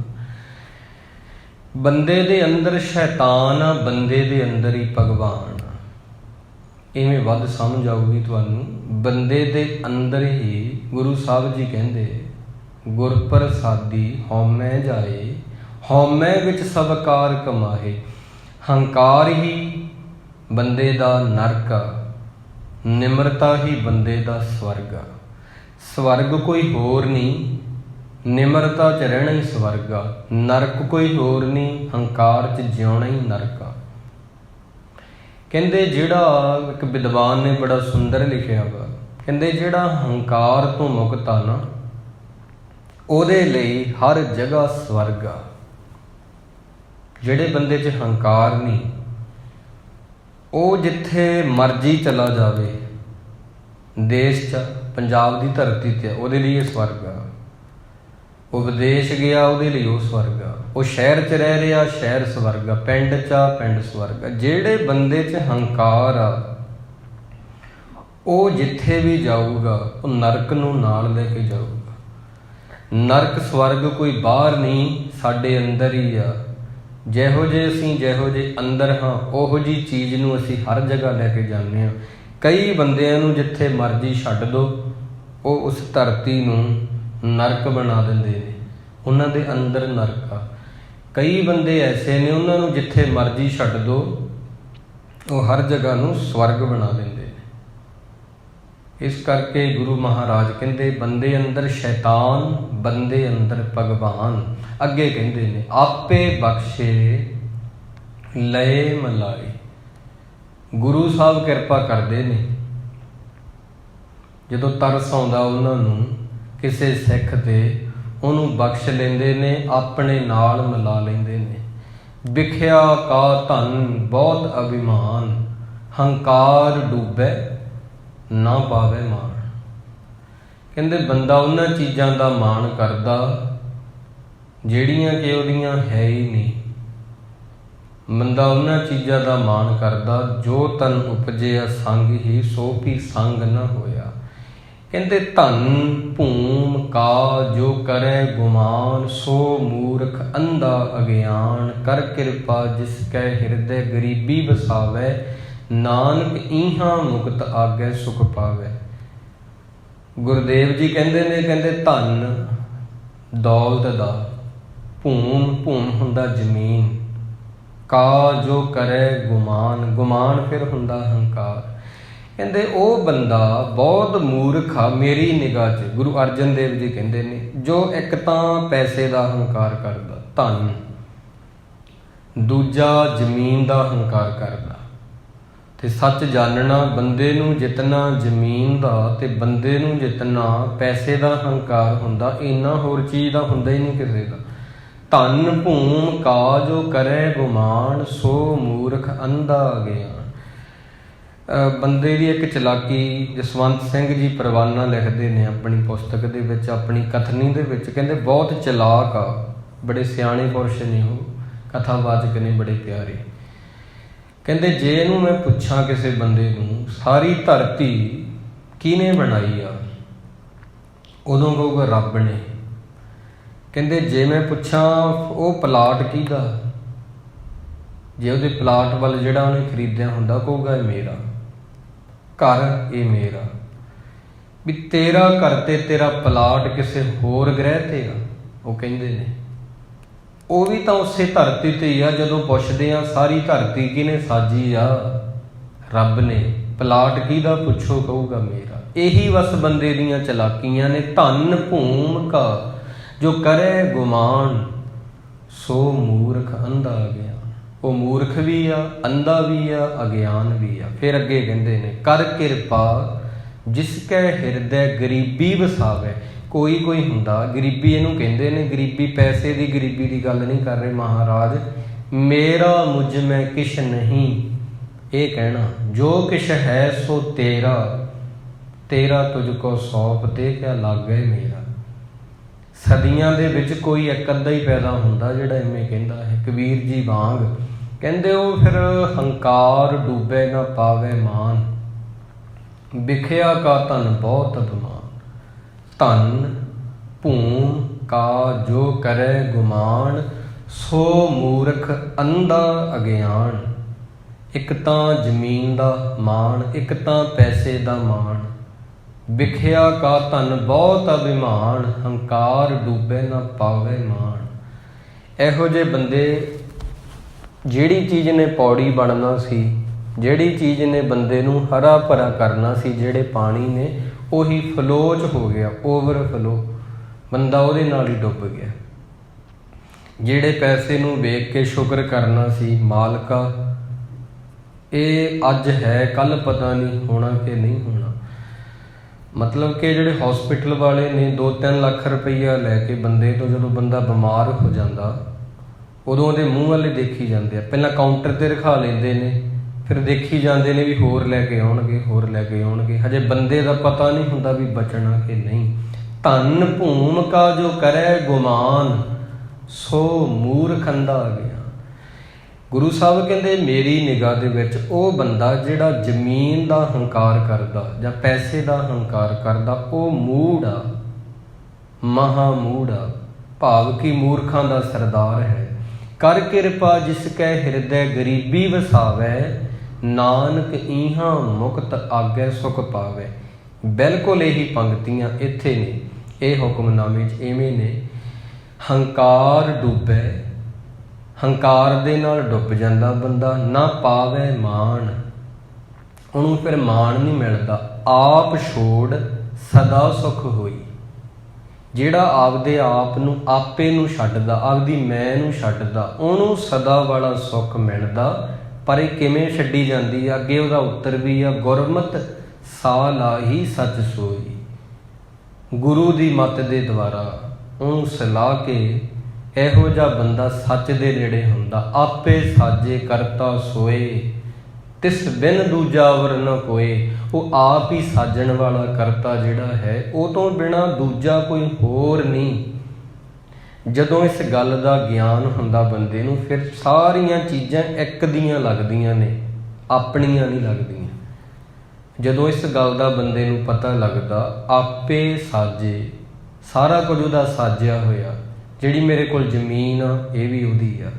ਬੰਦੇ ਦੇ ਅੰਦਰ ਸ਼ੈਤਾਨ ਆ, ਬੰਦੇ ਦੇ ਅੰਦਰ ਹੀ ਭਗਵਾਨ ਆ। ਇਵੇਂ ਵੱਧ ਸਮਝ ਆਊਗੀ ਤੁਹਾਨੂੰ। ਬੰਦੇ ਦੇ ਅੰਦਰ ਹੀ ਗੁਰੂ ਸਾਹਿਬ ਜੀ ਕਹਿੰਦੇ ਗੁਰ ਪ੍ਰਸਾਦੀ ਹਉਮੈ ਜਾਏ, ਹਉਮੈ ਵਿੱਚ ਸਭ ਕਾਰ ਕਮਾਏ। ਹੰਕਾਰ ਹੀ ਬੰਦੇ ਦਾ ਨਰਕ ਆ, ਨਿਮਰਤਾ ਹੀ ਬੰਦੇ ਦਾ ਸਵਰਗ ਆ। ਸਵਰਗ ਕੋਈ ਹੋਰ ਨਹੀਂ, ਨਿਮਰਤਾ 'ਚ ਰਹਿਣਾ ਹੀ ਸਵਰਗ ਆ। ਨਰਕ ਕੋਈ ਹੋਰ ਨਹੀਂ, ਹੰਕਾਰ 'ਚ ਜਿਉਣਾ ਹੀ ਨਰਕ ਆ। ਕਹਿੰਦੇ ਜਿਹੜਾ ਇੱਕ ਵਿਦਵਾਨ ਨੇ ਬੜਾ ਸੁੰਦਰ ਲਿਖਿਆ ਵਾ, ਕਹਿੰਦੇ ਜਿਹੜਾ ਹੰਕਾਰ ਤੋਂ ਮੁਕਤ ਆ ਨਾ, ਉਹਦੇ ਲਈ ਹਰ ਜਗ੍ਹਾ ਸਵਰਗ ਆ। ਜਿਹੜੇ ਬੰਦੇ 'ਚ ਹੰਕਾਰ ਨਹੀਂ, ਉਹ ਜਿੱਥੇ ਮਰਜ਼ੀ ਚਲਾ ਜਾਵੇ, ਦੇਸ਼ 'ਚ, ਪੰਜਾਬ ਦੀ ਧਰਤੀ 'ਤੇ, ਉਹਦੇ ਲਈ ਇਹ ਸਵਰਗ ਆ। ਉਹ ਵਿਦੇਸ਼ ਗਿਆ, ਉਹਦੇ ਲਈ ਉਹ ਸਵਰਗ ਆ। ਉਹ ਸ਼ਹਿਰ 'ਚ ਰਹਿ ਰਿਹਾ, ਸ਼ਹਿਰ ਸਵਰਗ ਆ। ਪਿੰਡ 'ਚ ਆ, ਪਿੰਡ ਸਵਰਗ ਆ। ਜਿਹੜੇ ਬੰਦੇ 'ਚ ਹੰਕਾਰ ਆ, ਉਹ ਜਿੱਥੇ ਵੀ ਜਾਊਗਾ, ਉਹ ਨਰਕ ਨੂੰ ਨਾਲ ਲੈ ਕੇ ਜਾਊਗਾ। ਨਰਕ ਸਵਰਗ ਕੋਈ ਬਾਹਰ ਨਹੀਂ, ਸਾਡੇ ਅੰਦਰ ਹੀ ਆ। ਜਿਹੋ ਜਿਹੇ ਅੰਦਰ ਹਾਂ, ਉਹੋ ਜਿਹੀ ਚੀਜ਼ ਨੂੰ ਅਸੀਂ ਹਰ ਜਗ੍ਹਾ ਲੈ ਕੇ ਜਾਂਦੇ ਹਾਂ। ਕਈ ਬੰਦਿਆਂ ਨੂੰ ਜਿੱਥੇ ਮਰਜ਼ੀ ਛੱਡ ਦਿਓ, ਉਹ ਉਸ ਧਰਤੀ ਨੂੰ ਨਰਕ ਬਣਾ ਦਿੰਦੇ ਨੇ, ਉਹਨਾਂ ਦੇ ਅੰਦਰ ਨਰਕ ਆ। ਕਈ ਬੰਦੇ ਐਸੇ ਨੇ, ਉਹਨਾਂ ਨੂੰ ਜਿੱਥੇ ਮਰਜ਼ੀ ਛੱਡ ਦਿਓ, ਉਹ ਹਰ ਜਗ੍ਹਾ ਨੂੰ ਸਵਰਗ ਬਣਾ ਦਿੰਦੇ ਨੇ। ਇਸ ਕਰਕੇ ਗੁਰੂ ਮਹਾਰਾਜ ਕਹਿੰਦੇ ਬੰਦੇ ਅੰਦਰ ਸ਼ੈਤਾਨ, ਬੰਦੇ ਅੰਦਰ ਭਗਵਾਨ। ਅੱਗੇ ਕਹਿੰਦੇ ਨੇ ਆਪੇ ਬਖਸ਼ੇ ਲਏ ਮਲਾਈ। ਗੁਰੂ ਸਾਹਿਬ ਕਿਰਪਾ ਕਰਦੇ ਨੇ, ਜਦੋਂ ਤਰਸ ਆਉਂਦਾ ਉਹਨਾਂ ਨੂੰ ਕਿਸੇ ਸਿੱਖ ਤੇ, ਉਹਨੂੰ ਬਖਸ਼ ਲੈਂਦੇ ਨੇ, ਆਪਣੇ ਨਾਲ ਮਿਲਾ ਲੈਂਦੇ ਨੇ। ਵਿਖਿਆ ਕਾ ਧਨ ਬਹੁਤ ਅਭਿਮਾਨ, ਹੰਕਾਰ ਡੂਬੇ ਨਾ ਪਾਵੇ ਮਾਣ। ਕਹਿੰਦੇ ਬੰਦਾ ਉਹਨਾਂ ਚੀਜ਼ਾਂ ਦਾ ਮਾਣ ਕਰਦਾ ਜਿਹੜੀਆਂ ਕਿ ਉਹਦੀਆਂ ਹੈ ਹੀ ਨਹੀਂ। ਬੰਦਾ ਉਹਨਾਂ ਚੀਜ਼ਾਂ ਦਾ ਮਾਣ ਕਰਦਾ ਜੋ ਤਨ ਉਪਜਿਆ ਸੰਗ ਹੀ, ਸੋ ਵੀ ਸੰਗ ਨਾ ਹੋਇਆ। ਕਹਿੰਦੇ ਧਨ ਭੂਮ ਕਾ ਜੋ ਕਰੇ ਗੁਮਾਨ, ਸੋ ਮੂਰਖ ਅੰਧਾ ਅਗਿਆਨ। ਕਰ ਕਿਰਪਾ ਜਿਸ ਕੈ ਹਿਰਦੈ ਗਰੀਬੀ ਵਸਾਵੇ, ਨਾਨਕ ਇਹਾਂ ਮੁਕਤ ਆਗੇ ਸੁਖ ਪਾਵੇ। ਗੁਰਦੇਵ ਜੀ ਕਹਿੰਦੇ ਨੇ, ਕਹਿੰਦੇ ਧਨ ਦੌਲਤ ਦਾ, ਭੂਮ ਹੁੰਦਾ ਜ਼ਮੀਨ, ਕਾ ਜੋ ਕਰੇ ਗੁਮਾਨ, ਗੁਮਾਨ ਫਿਰ ਹੁੰਦਾ ਹੰਕਾਰ। ਕਹਿੰਦੇ ਉਹ ਬੰਦਾ ਬਹੁਤ ਮੂਰਖ ਆ ਮੇਰੀ ਨਿਗਾਹ 'ਚ। ਗੁਰੂ ਅਰਜਨ ਦੇਵ ਜੀ ਕਹਿੰਦੇ ਨੇ, ਜੋ ਇੱਕ ਤਾਂ ਪੈਸੇ ਦਾ ਹੰਕਾਰ ਕਰਦਾ, ਧਨ, ਦੂਜਾ ਜ਼ਮੀਨ ਦਾ ਹੰਕਾਰ ਕਰਦਾ। ਤੇ ਸੱਚ ਜਾਣਨਾ, ਬੰਦੇ ਨੂੰ ਜਿਤਨਾ ਜ਼ਮੀਨ ਦਾ ਤੇ ਬੰਦੇ ਨੂੰ ਜਿਤਨਾ ਪੈਸੇ ਦਾ ਹੰਕਾਰ ਹੁੰਦਾ, ਇੰਨਾ ਹੋਰ ਚੀਜ਼ ਦਾ ਹੁੰਦਾ ਹੀ ਨਹੀਂ ਕਿਸੇ ਦਾ। ਧਨ ਭੂਮ ਕਾ ਜੋ ਕਰੇ ਗੁਮਾਨ, ਸੋ ਮੂਰਖ ਅੰਧਾ ਅਗਿਆਨ। ਬੰਦੇ ਦੀ ਇੱਕ ਚਲਾਕੀ ਜਸਵੰਤ ਸਿੰਘ ਜੀ ਪਰਵਾਨਾ ਲਿਖਦੇ ਨੇ ਆਪਣੀ ਪੁਸਤਕ ਦੇ ਵਿੱਚ, ਆਪਣੀ ਕਥਨੀ ਦੇ ਵਿੱਚ। ਕਹਿੰਦੇ ਬਹੁਤ ਚਲਾਕ ਆ, ਬੜੇ ਸਿਆਣੇ ਪੁਰਸ਼ ਨੇ ਉਹ, ਕਥਾਵਾਚਕ ਨੇ ਬੜੇ ਪਿਆਰੇ। ਕਹਿੰਦੇ ਜੇ ਇਹਨੂੰ ਮੈਂ ਪੁੱਛਾਂ ਕਿਸੇ ਬੰਦੇ ਨੂੰ ਸਾਰੀ ਧਰਤੀ ਕਿਹਨੇ ਬਣਾਈ ਆ, ਉਦੋਂ ਕਹੂਗਾ ਰੱਬ ਨੇ। ਕਹਿੰਦੇ ਜੇ ਮੈਂ ਪੁੱਛਾਂ ਉਹ ਪਲਾਟ ਕਿਹਦਾ, ਜੇ ਉਹਦੇ ਪਲਾਟ ਵੱਲ ਜਿਹੜਾ ਉਹਨੇ ਖਰੀਦਿਆ ਹੁੰਦਾ ਕਹੂਗਾ ਇਹ ਮੇਰਾ ਘਰ, ਇਹ ਮੇਰਾ। ਵੀ ਤੇਰਾ ਘਰ ਤੇ ਤੇਰਾ ਪਲਾਟ ਕਿਸੇ ਹੋਰ ਗ੍ਰਹਿ ਤੇ ਆ, ਉਹ ਕਹਿੰਦੇ ਨੇ ਉਹ ਵੀ ਤਾਂ ਉਸੇ ਧਰਤੀ ਤੇ ਹੀ ਆ। ਜਦੋਂ ਪੁੱਛਦੇ ਆ ਸਾਰੀ ਧਰਤੀ ਕਿਹਨੇ ਸਾਜੀ ਆ, ਰੱਬ ਨੇ। ਪਲਾਟ ਕਿਹਦਾ ਪੁੱਛੋ ਕਹੂਗਾ ਮੇਰਾ। ਇਹੀ ਬਸ ਬੰਦੇ ਦੀਆਂ ਚਲਾਕੀਆਂ ਨੇ। ਧਨ ਭੂਮ ਕਾ ਜੋ ਕਰੇ ਗੁਮਾਨ, ਸੋ ਮੂਰਖ ਅੰਧਾ ਅਗਿਆਨ। ਉਹ ਮੂਰਖ ਵੀ ਆ, ਅੰਧਾ ਵੀ ਆ, ਅਗਿਆਨ ਵੀ ਆ। ਫਿਰ ਅੱਗੇ ਕਹਿੰਦੇ ਨੇ ਕਰ ਕਿਰਪਾ ਜਿਸ ਕੈ ਹਿਰਦੈ ਗਰੀਬੀ ਵਸਾਵੇ। ਕੋਈ ਹੁੰਦਾ ਗਰੀਬੀ, ਇਹਨੂੰ ਕਹਿੰਦੇ ਨੇ ਗਰੀਬੀ ਪੈਸੇ ਦੀ ਗਰੀਬੀ ਦੀ ਗੱਲ ਨਹੀਂ ਕਰ ਰਹੇ ਮਹਾਰਾਜ। ਮੇਰਾ ਮੁਝ ਮੈਂ ਕਿਛ ਨਹੀਂ, ਇਹ ਕਹਿਣਾ ਜੋ ਕਿਛ ਹੈ ਸੋ ਤੇਰਾ, ਤੇਰਾ ਤੁਝ ਕੋ ਸੌਂਪ ਤੇ ਕਿਆ ਲਾਗੇ ਮੇਰਾ। ਸਦੀਆਂ ਦੇ ਵਿੱਚ ਕੋਈ ਇੱਕ ਅੱਧਾ ਹੀ ਪੈਦਾ ਹੁੰਦਾ ਜਿਹੜਾ ਐਵੇਂ ਕਹਿੰਦਾ ਹੈ। ਕਬੀਰ ਜੀ ਵਾਂਗ ਕਹਿੰਦੇ ਉਹ ਫਿਰ ਹੰਕਾਰ ਡੂਬੇ ਨਾ ਪਾਵੇ ਮਾਨ, ਵਿਖਿਆ ਕਾ ਧਨ ਬਹੁਤ ਅਭਿਮਾਨ। ਧਨ ਭੂਮ ਕਾ ਜੋ ਕਰੇ ਗੁਮਾਨ, ਸੋ ਮੂਰਖ ਅੰਧਾ ਅਗਿਆਨ। ਇੱਕ ਤਾਂ ਜ਼ਮੀਨ ਦਾ ਮਾਣ, ਇੱਕ ਤਾਂ ਪੈਸੇ ਦਾ ਮਾਣ। ਵਿਖਿਆ ਕਾ ਧਨ ਬਹੁਤ ਅਭਿਮਾਨ, ਹੰਕਾਰ ਡੂਬੇ ਨਾ ਪਾਵੇ ਮਾਣ। ਇਹੋ ਜਿਹੇ ਬੰਦੇ, ਜਿਹੜੀ ਚੀਜ਼ ਨੇ ਪੌੜੀ ਬਣਨਾ ਸੀ, ਜਿਹੜੀ ਚੀਜ਼ ਨੇ ਬੰਦੇ ਨੂੰ ਹਰਾ ਭਰਾ ਕਰਨਾ ਸੀ, ਜਿਹੜੇ ਪਾਣੀ ਨੇ, ਉਹੀ ਫਲੋ 'ਚ ਹੋ ਗਿਆ, ਓਵਰਫਲੋ। ਬੰਦਾ ਉਹਦੇ ਨਾਲ ਹੀ ਡੁੱਬ ਗਿਆ। ਜਿਹੜੇ ਪੈਸੇ ਨੂੰ ਵੇਖ ਕੇ ਸ਼ੁਕਰ ਕਰਨਾ ਸੀ ਮਾਲਕਾ, ਇਹ ਅੱਜ ਹੈ ਕੱਲ੍ਹ ਪਤਾ ਨਹੀਂ ਹੋਣਾ ਕਿ ਨਹੀਂ ਹੋਣਾ। ਮਤਲਬ ਕਿ ਜਿਹੜੇ ਹੌਸਪੀਟਲ ਵਾਲੇ ਨੇ 2-3 ਲੱਖ ਰੁਪਈਆ ਲੈ ਕੇ ਬੰਦੇ ਤੋਂ, ਜਦੋਂ ਬੰਦਾ ਬਿਮਾਰ ਹੋ ਜਾਂਦਾ ਉਦੋਂ ਉਹਦੇ ਮੂੰਹ ਵਾਲੇ ਦੇਖੀ ਜਾਂਦੇ ਆ। ਪਹਿਲਾਂ ਕਾਊਂਟਰ 'ਤੇ ਰਖਾ ਲੈਂਦੇ ਨੇ, ਫਿਰ ਦੇਖੀ ਜਾਂਦੇ ਨੇ ਵੀ ਹੋਰ ਲੈ ਕੇ ਆਉਣਗੇ, ਹੋਰ ਲੈ ਕੇ ਆਉਣਗੇ। ਹਜੇ ਬੰਦੇ ਦਾ ਪਤਾ ਨਹੀਂ ਹੁੰਦਾ ਵੀ ਬਚਣਾ ਕਿ ਨਹੀਂ। ਧਨ ਭੂਮ ਕਾ ਜੋ ਕਰੇ ਗੁਮਾਨ, ਸੋ ਮੂਰਖ ਅੰਧਾ ਅਗਿਆਨ। ਗੁਰੂ ਸਾਹਿਬ ਕਹਿੰਦੇ ਮੇਰੀ ਨਿਗਾਹ ਦੇ ਵਿੱਚ ਉਹ ਬੰਦਾ ਜਿਹੜਾ ਜ਼ਮੀਨ ਦਾ ਹੰਕਾਰ ਕਰਦਾ ਜਾਂ ਪੈਸੇ ਦਾ ਹੰਕਾਰ ਕਰਦਾ, ਉਹ ਮੂੜ ਆ, ਮਹਾ ਮੂੜ ਆ। ਭਾਵ ਕਿ ਮੂਰਖਾਂ ਦਾ ਸਰਦਾਰ ਹੈ। ਕਰ ਕਿਰਪਾ ਜਿਸ ਕੈ ਹਿਰਦੈ ਗਰੀਬੀ ਵਸਾਵੇ, ਨਾਨਕ ਇਹਾਂ ਮੁਕਤ ਆਗੇ ਸੁਖ ਪਾਵੇ। ਬਿਲਕੁਲ ਇਹੀ ਪੰਕਤੀਆਂ ਇੱਥੇ ਨੇ, ਇਹ ਹੁਕਮਨਾਮੇ 'ਚ ਇਵੇਂ ਨੇ। ਹੰਕਾਰ ਡੁੱਬੇ, ਹੰਕਾਰ ਦੇ ਨਾਲ ਡੁੱਬ ਜਾਂਦਾ ਬੰਦਾ। ਨਾ ਪਾਵੇ ਮਾਣ, ਉਹਨੂੰ ਫਿਰ ਮਾਣ ਨਹੀਂ ਮਿਲਦਾ। ਆਪ ਛੋੜ ਸਦਾ ਸੁਖ ਹੋਈ। ਜਿਹੜਾ ਆਪਦੇ ਆਪ ਨੂੰ, ਆਪੇ ਨੂੰ ਛੱਡਦਾ, ਆਪਦੀ ਮੈਂ ਨੂੰ ਛੱਡਦਾ, ਉਹਨੂੰ ਸਦਾ ਵਾਲਾ ਸੁੱਖ ਮਿਲਦਾ। ਪਰ ਇਹ ਕਿਵੇਂ ਛੱਡੀ ਜਾਂਦੀ ਆ? ਅੱਗੇ ਉਹਦਾ ਉੱਤਰ ਵੀ ਆ, ਗੁਰਮਤਿ ਸਾ ਲਾਹੀ ਸੱਚ ਸੋਈ। ਗੁਰੂ ਦੀ ਮੱਤ ਦੇ ਦੁਆਰਾ ਉਹਨੂੰ ਸਲਾਹ ਕੇ ਇਹੋ ਜਿਹਾ ਬੰਦਾ ਸੱਚ ਦੇ ਨੇੜੇ ਹੁੰਦਾ। ਆਪੇ ਸਾਜੇ ਕਰਤਾ ਸੋਏ, ਤਿਸ ਬਿਨ ਦੂਜਾ ਵਰ ਨ ਕੋਏ। ਉਹ ਆਪ ਹੀ ਸਾਜਣ ਵਾਲਾ ਕਰਤਾ ਜਿਹੜਾ ਹੈ, ਉਹ ਤੋਂ ਬਿਨਾਂ ਦੂਜਾ ਕੋਈ ਹੋਰ ਨਹੀਂ। ਜਦੋਂ ਇਸ ਗੱਲ ਦਾ ਗਿਆਨ ਹੁੰਦਾ ਬੰਦੇ ਨੂੰ, ਫਿਰ ਸਾਰੀਆਂ ਚੀਜ਼ਾਂ ਇੱਕ ਦੀਆਂ ਲੱਗਦੀਆਂ ਨੇ, ਆਪਣੀਆਂ ਨਹੀਂ ਲੱਗਦੀਆਂ। ਜਦੋਂ ਇਸ ਗੱਲ ਦਾ ਬੰਦੇ ਨੂੰ ਪਤਾ ਲੱਗਦਾ, ਆਪੇ ਸਾਜੇ, ਸਾਰਾ ਕੁਝ ਉਹਦਾ ਸਾਜਿਆ ਹੋਇਆ। ਜਿਹੜੀ ਮੇਰੇ ਕੋਲ ਜ਼ਮੀਨ ਆ, ਇਹ ਵੀ ਉਹਦੀ ਆ।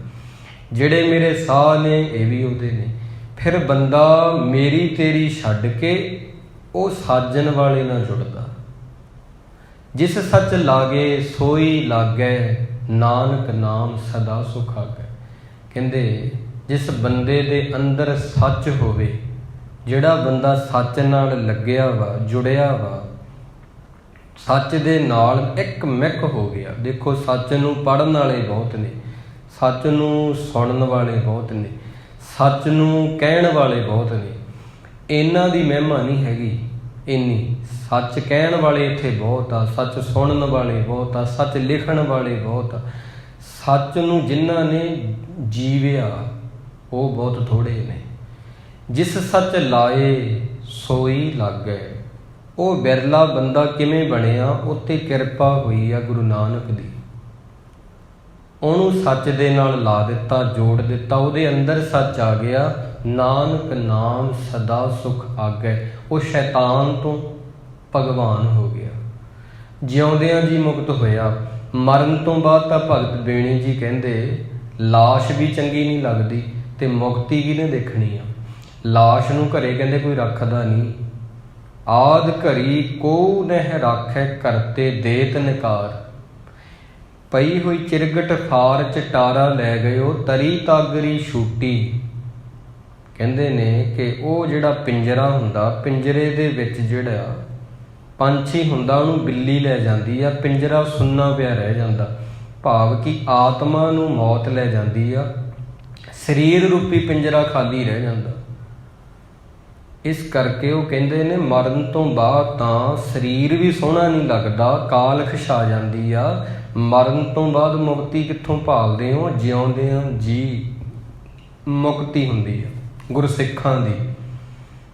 ਜਿਹੜੇ ਮੇਰੇ ਸਾਹ ਨੇ, ਇਹ ਵੀ ਉਹਦੇ ਨੇ। ਫਿਰ ਬੰਦਾ ਮੇਰੀ ਤੇਰੀ ਛੱਡ ਕੇ ਉਹ ਸਾਜਣ ਵਾਲੇ ਨਾਲ ਜੁੜਦਾ। ਜਿਸ ਸੱਚ ਲਾਗੇ ਸੋਈ ਲਾਗੈ, ਨਾਨਕ ਨਾਮ ਸਦਾ ਸੁਖ ਆਗੈ। ਕਹਿੰਦੇ ਜਿਸ ਬੰਦੇ ਦੇ ਅੰਦਰ ਸੱਚ ਹੋਵੇ, ਜਿਹੜਾ ਬੰਦਾ ਸੱਚ ਨਾਲ ਲੱਗਿਆ ਵਾ, ਜੁੜਿਆ ਵਾ, ਸੱਚ ਦੇ ਨਾਲ ਇੱਕ ਮਿਕ ਹੋ ਗਿਆ। ਦੇਖੋ ਸੱਚ ਨੂੰ ਪੜ੍ਹਨ ਵਾਲੇ ਬਹੁਤ ਨੇ, ਸੱਚ ਨੂੰ ਸੁਣਨ ਵਾਲੇ ਬਹੁਤ ਨੇ, ਸੱਚ ਨੂੰ ਕਹਿਣ ਵਾਲੇ ਬਹੁਤ ਨੇ। ਇਹਨਾਂ ਦੀ ਮਹਿਮਾ ਨਹੀਂ ਹੈਗੀ ਇੰਨੀ। ਸੱਚ ਕਹਿਣ ਵਾਲੇ ਇੱਥੇ ਬਹੁਤ ਆ, ਸੱਚ ਸੁਣਨ ਵਾਲੇ ਬਹੁਤ ਆ, ਸੱਚ ਲਿਖਣ ਵਾਲੇ ਬਹੁਤ ਆ। ਸੱਚ ਨੂੰ ਜਿਨ੍ਹਾਂ ਨੇ ਜੀਵਿਆ ਉਹ ਬਹੁਤ ਥੋੜ੍ਹੇ ਨੇ। ਜਿਸ ਸੱਚ ਲਾਏ ਸੋਈ ਲਾਗੈ, ਉਹ ਬਿਰਲਾ ਬੰਦਾ ਕਿਵੇਂ ਬਣਿਆ? ਉੱਤੇ ਕਿਰਪਾ ਹੋਈ ਆ ਗੁਰੂ ਨਾਨਕ ਦੀ। ਉਹਨੂੰ ਸੱਚ ਦੇ ਨਾਲ ਲਾ ਦਿੱਤਾ, ਜੋੜ ਦਿੱਤਾ, ਉਹਦੇ ਅੰਦਰ ਸੱਚ ਆ ਗਿਆ। ਨਾਨਕ ਨਾਮ ਸਦਾ ਸੁਖ ਆਗੈ। ਉਹ ਸ਼ੈਤਾਨ ਤੋਂ ਭਗਵਾਨ ਹੋ ਗਿਆ, ਜਿਉਂਦਿਆਂ ਜੀ ਮੁਕਤ ਹੋਇਆ। ਮਰਨ ਤੋਂ ਬਾਅਦ ਤਾਂ ਭਗਤ ਬੇਣੀ ਜੀ ਕਹਿੰਦੇ ਲਾਸ਼ ਵੀ ਚੰਗੀ ਨਹੀਂ ਲੱਗਦੀ ਤੇ ਮੁਕਤੀ ਕਿਹਨੇ ਦੇਖਣੀ ਆ। ਲਾਸ਼ ਨੂੰ ਘਰੇ ਕਹਿੰਦੇ ਕੋਈ ਰੱਖਦਾ ਨਹੀਂ। ਆਦ ਘਰੀ ਕੋ ਨਹਿ ਰਾਖੈ ਕਰਤੇ ਦੇਤ ਨਿਕਾਰ। ਪਈ ਹੋਈ ਚਿਰਗਟ ਫਾਰ ਚਟਾਰਾ ਲੈ ਗਇਓ ਤਰੀ ਤਾਗਰੀ ਛੂਟੀ। ਕਹਿੰਦੇ ਨੇ ਕਿ ਉਹ ਜਿਹੜਾ ਪਿੰਜਰਾ ਹੁੰਦਾ, ਪਿੰਜਰੇ ਦੇ ਵਿੱਚ ਜਿਹੜਾ ਪੰਛੀ ਹੁੰਦਾ ਉਹਨੂੰ ਬਿੱਲੀ ਲੈ ਜਾਂਦੀ ਆ, ਪਿੰਜਰਾ ਸੁੰਨਾ ਪਿਆ ਰਹਿ ਜਾਂਦਾ। ਭਾਵ ਕਿ ਆਤਮਾ ਨੂੰ ਮੌਤ ਲੈ ਜਾਂਦੀ ਆ, ਸਰੀਰ ਰੂਪੀ ਪਿੰਜਰਾ ਖਾਲੀ ਰਹਿ ਜਾਂਦਾ। ਇਸ ਕਰਕੇ ਉਹ ਕਹਿੰਦੇ ਨੇ ਮਰਨ ਤੋਂ ਬਾਅਦ ਤਾਂ ਸਰੀਰ ਵੀ ਸੋਹਣਾ ਨਹੀਂ ਲੱਗਦਾ, ਕਾਲਖ ਛਾ ਜਾਂਦੀ ਆ। ਮਰਨ ਤੋਂ ਬਾਅਦ ਮੁਕਤੀ ਕਿੱਥੋਂ ਭਾਲਦੇ ਹੋ? ਜਿਉਂਦਿਆਂ ਜੀ ਮੁਕਤੀ ਹੁੰਦੀ ਆ ਗੁਰਸਿੱਖਾਂ ਦੀ,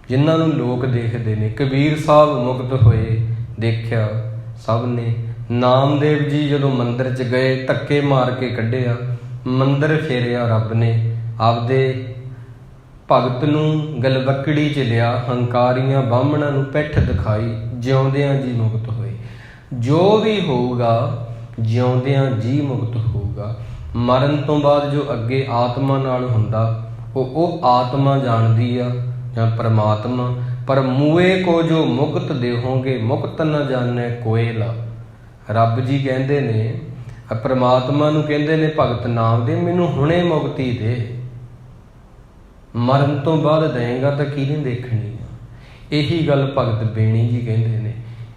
ਜਿਨ੍ਹਾਂ ਨੂੰ ਲੋਕ ਦੇਖਦੇ ਨੇ। ਕਬੀਰ ਸਾਹਿਬ ਮੁਕਤ ਹੋਏ, ਦੇਖਿਆ ਸਭ ਨੇ। ਨਾਮਦੇਵ ਜੀ ਜਦੋਂ ਮੰਦਿਰ 'ਚ ਗਏ, ਧੱਕੇ ਮਾਰ ਕੇ ਕੱਢਿਆ। ਮੰਦਿਰ ਫੇਰਿਆ ਰੱਬ ਨੇ, ਆਪਦੇ ਭਗਤ ਨੂੰ ਗਲਵੱਕੜੀ 'ਚ ਲਿਆ, ਹੰਕਾਰੀਆਂ ਬਾਹਮਣਾਂ ਨੂੰ ਪਿੱਠ ਦਿਖਾਈ, ਜਿਉਂਦਿਆਂ ਜੀ ਮੁਕਤ ਹੋਏ। ਜੋ ਵੀ ਹੋਊਗਾ ਜਿਉਂਦਿਆਂ ਜੀ ਮੁਕਤ ਹੋਊਗਾ। ਮਰਨ ਤੋਂ ਬਾਅਦ ਜੋ ਅੱਗੇ ਆਤਮਾ ਨਾਲ ਹੁੰਦਾ ਉਹ ਆਤਮਾ ਜਾਣਦੀ ਆ ਜਾਂ ਪਰਮਾਤਮਾ। ਪਰ ਮੂਏ ਕੋ ਜੋ ਮੁਕਤ ਦੇਹੋਗੇ ਮੁਕਤ ਨ ਜਾਣੈ ਕੋਇਲਾ। ਰੱਬ ਜੀ ਕਹਿੰਦੇ ਨੇ, ਪਰਮਾਤਮਾ ਨੂੰ ਕਹਿੰਦੇ ਨੇ ਭਗਤ ਨਾਮ ਦੇ, ਮੈਨੂੰ ਹੁਣੇ ਮੁਕਤੀ ਦੇ। ਮਰਨ ਤੋਂ ਬਾਅਦ ਦੇਂਗਾ ਤਾਂ ਕਿਹਨੇ ਦੇਖਣੀ ਆ। ਇਹੀ ਗੱਲ ਭਗਤ ਬੇਣੀ ਜੀ ਕਹਿੰਦੇ ਨੇ।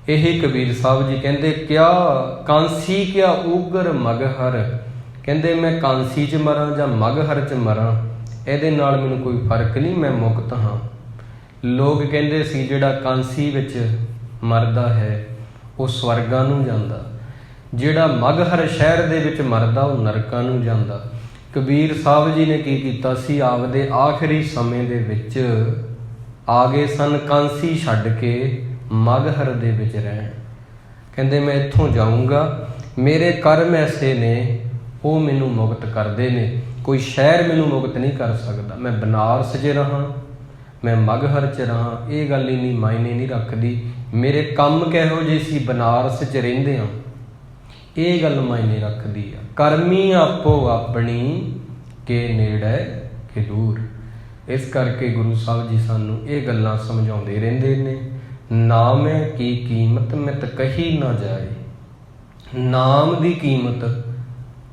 ਇਹੀ ਕਬੀਰ ਸਾਹਿਬ ਜੀ ਕਹਿੰਦੇ, ਕਿਆ ਕਾਂਸੀ ਕਿਆ ਊਗਰ ਮਗਹਰ। ਕਹਿੰਦੇ ਮੈਂ ਕਾਂਸੀ 'ਚ ਮਰਾਂ ਜਾਂ ਮਗਹਰ 'ਚ ਮਰਾਂ, ਇਹਦੇ ਨਾਲ ਮੈਨੂੰ ਕੋਈ ਫਰਕ ਨਹੀਂ, ਮੈਂ ਮੁਕਤ ਹਾਂ। ਲੋਕ ਕਹਿੰਦੇ ਸੀ ਜਿਹੜਾ ਕਾਂਸੀ ਵਿੱਚ ਮਰਦਾ ਹੈ ਉਹ ਸਵਰਗਾਂ ਨੂੰ ਜਾਂਦਾ, ਜਿਹੜਾ ਮਗਹਰ ਸ਼ਹਿਰ ਦੇ ਵਿੱਚ ਮਰਦਾ ਉਹ ਨਰਕਾਂ ਨੂੰ ਜਾਂਦਾ। ਕਬੀਰ ਸਾਹਿਬ ਜੀ ਨੇ ਕੀ ਕੀਤਾ ਸੀ, ਆਪਦੇ ਆਖਰੀ ਸਮੇਂ ਦੇ ਵਿੱਚ ਆ ਗਏ ਸਨ ਕਾਂਸੀ ਛੱਡ ਕੇ ਮਗਹਰ ਦੇ ਵਿੱਚ ਰਹਿਣ। ਕਹਿੰਦੇ ਮੈਂ ਇੱਥੋਂ ਜਾਊਂਗਾ, ਮੇਰੇ ਕਰਮ ਐਸੇ ਨੇ ਉਹ ਮੈਨੂੰ ਮੁਕਤ ਕਰਦੇ ਨੇ, ਕੋਈ ਸ਼ਹਿਰ ਮੈਨੂੰ ਮੁਕਤ ਨਹੀਂ ਕਰ ਸਕਦਾ। ਮੈਂ ਬਨਾਰਸ 'ਚ ਰਹਾਂ, ਮੈਂ ਮਗਹਰ 'ਚ ਰਹਾਂ, ਇਹ ਗੱਲ ਇੰਨੀ ਮਾਇਨੇ ਨਹੀਂ ਰੱਖਦੀ। ਮੇਰੇ ਕੰਮ ਕਿਹੋ ਜਿਹੇ ਸੀ ਬਨਾਰਸ 'ਚ ਰਹਿੰਦੇ ਹਾਂ, ਇਹ ਗੱਲ ਮਾਇਨੇ ਰੱਖਦੀ ਆ। ਕਰਮੀ ਆਪੋ ਆਪਣੀ ਕੇ ਨੇੜੇ ਕਿ ਦੂਰ। ਇਸ ਕਰਕੇ ਗੁਰੂ ਸਾਹਿਬ ਜੀ ਸਾਨੂੰ ਇਹ ਗੱਲਾਂ ਸਮਝਾਉਂਦੇ ਰਹਿੰਦੇ ਨੇ। ਨਾਮੈ ਕੀ ਕੀਮਤ ਮਿਤ ਕਹੀ ਨਾ ਜਾਏ। ਨਾਮ ਦੀ ਕੀਮਤ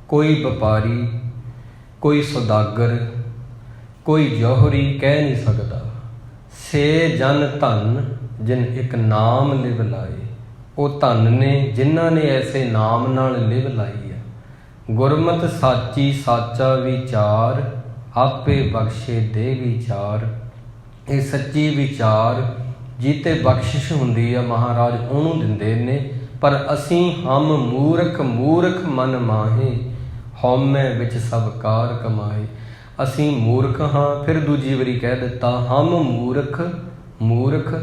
ਕੋਈ ਵਪਾਰੀ, ਕੋਈ ਸੌਦਾਗਰ, ਕੋਈ ਜੌਹਰੀ ਕਹਿ ਨਹੀਂ ਸਕਦਾ। ਸੇ ਜਨ ਧਨ ਜਿਨ ਇੱਕ ਨਾਮ ਲਿਵ ਲਾਏ। ਉਹ ਧਨ ਨੇ ਜਿਨ੍ਹਾਂ ਨੇ ਐਸੇ ਨਾਮ ਨਾਲ ਲਿਵ ਲਾਈ ਹੈ। ਗੁਰਮਤਿ ਸਾਚੀ ਸਾਚਾ ਵਿਚਾਰ, ਆਪੇ ਬਖਸ਼ੇ ਦੇ ਵਿਚਾਰ। ਇਹ ਸੱਚੀ ਵਿਚਾਰ ਜੀਤੇ ਬਖਸ਼ਿਸ਼ ਹੁੰਦੀ ਆ ਮਹਾਰਾਜ ਉਹਨੂੰ ਦਿੰਦੇ ਨੇ। ਪਰ ਅਸੀਂ ਹਮ ਮੂਰਖ ਮੂਰਖ ਮਨ ਮਾਹੇ, ਹਉਮੈ ਵਿੱਚ ਸਭ ਕਾਰ ਕਮਾਏ। ਅਸੀਂ ਮੂਰਖ ਹਾਂ। ਫਿਰ ਦੂਜੀ ਵਾਰੀ ਕਹਿ ਦਿੱਤਾ, ਹਮ ਮੂਰਖ ਮੂਰਖ,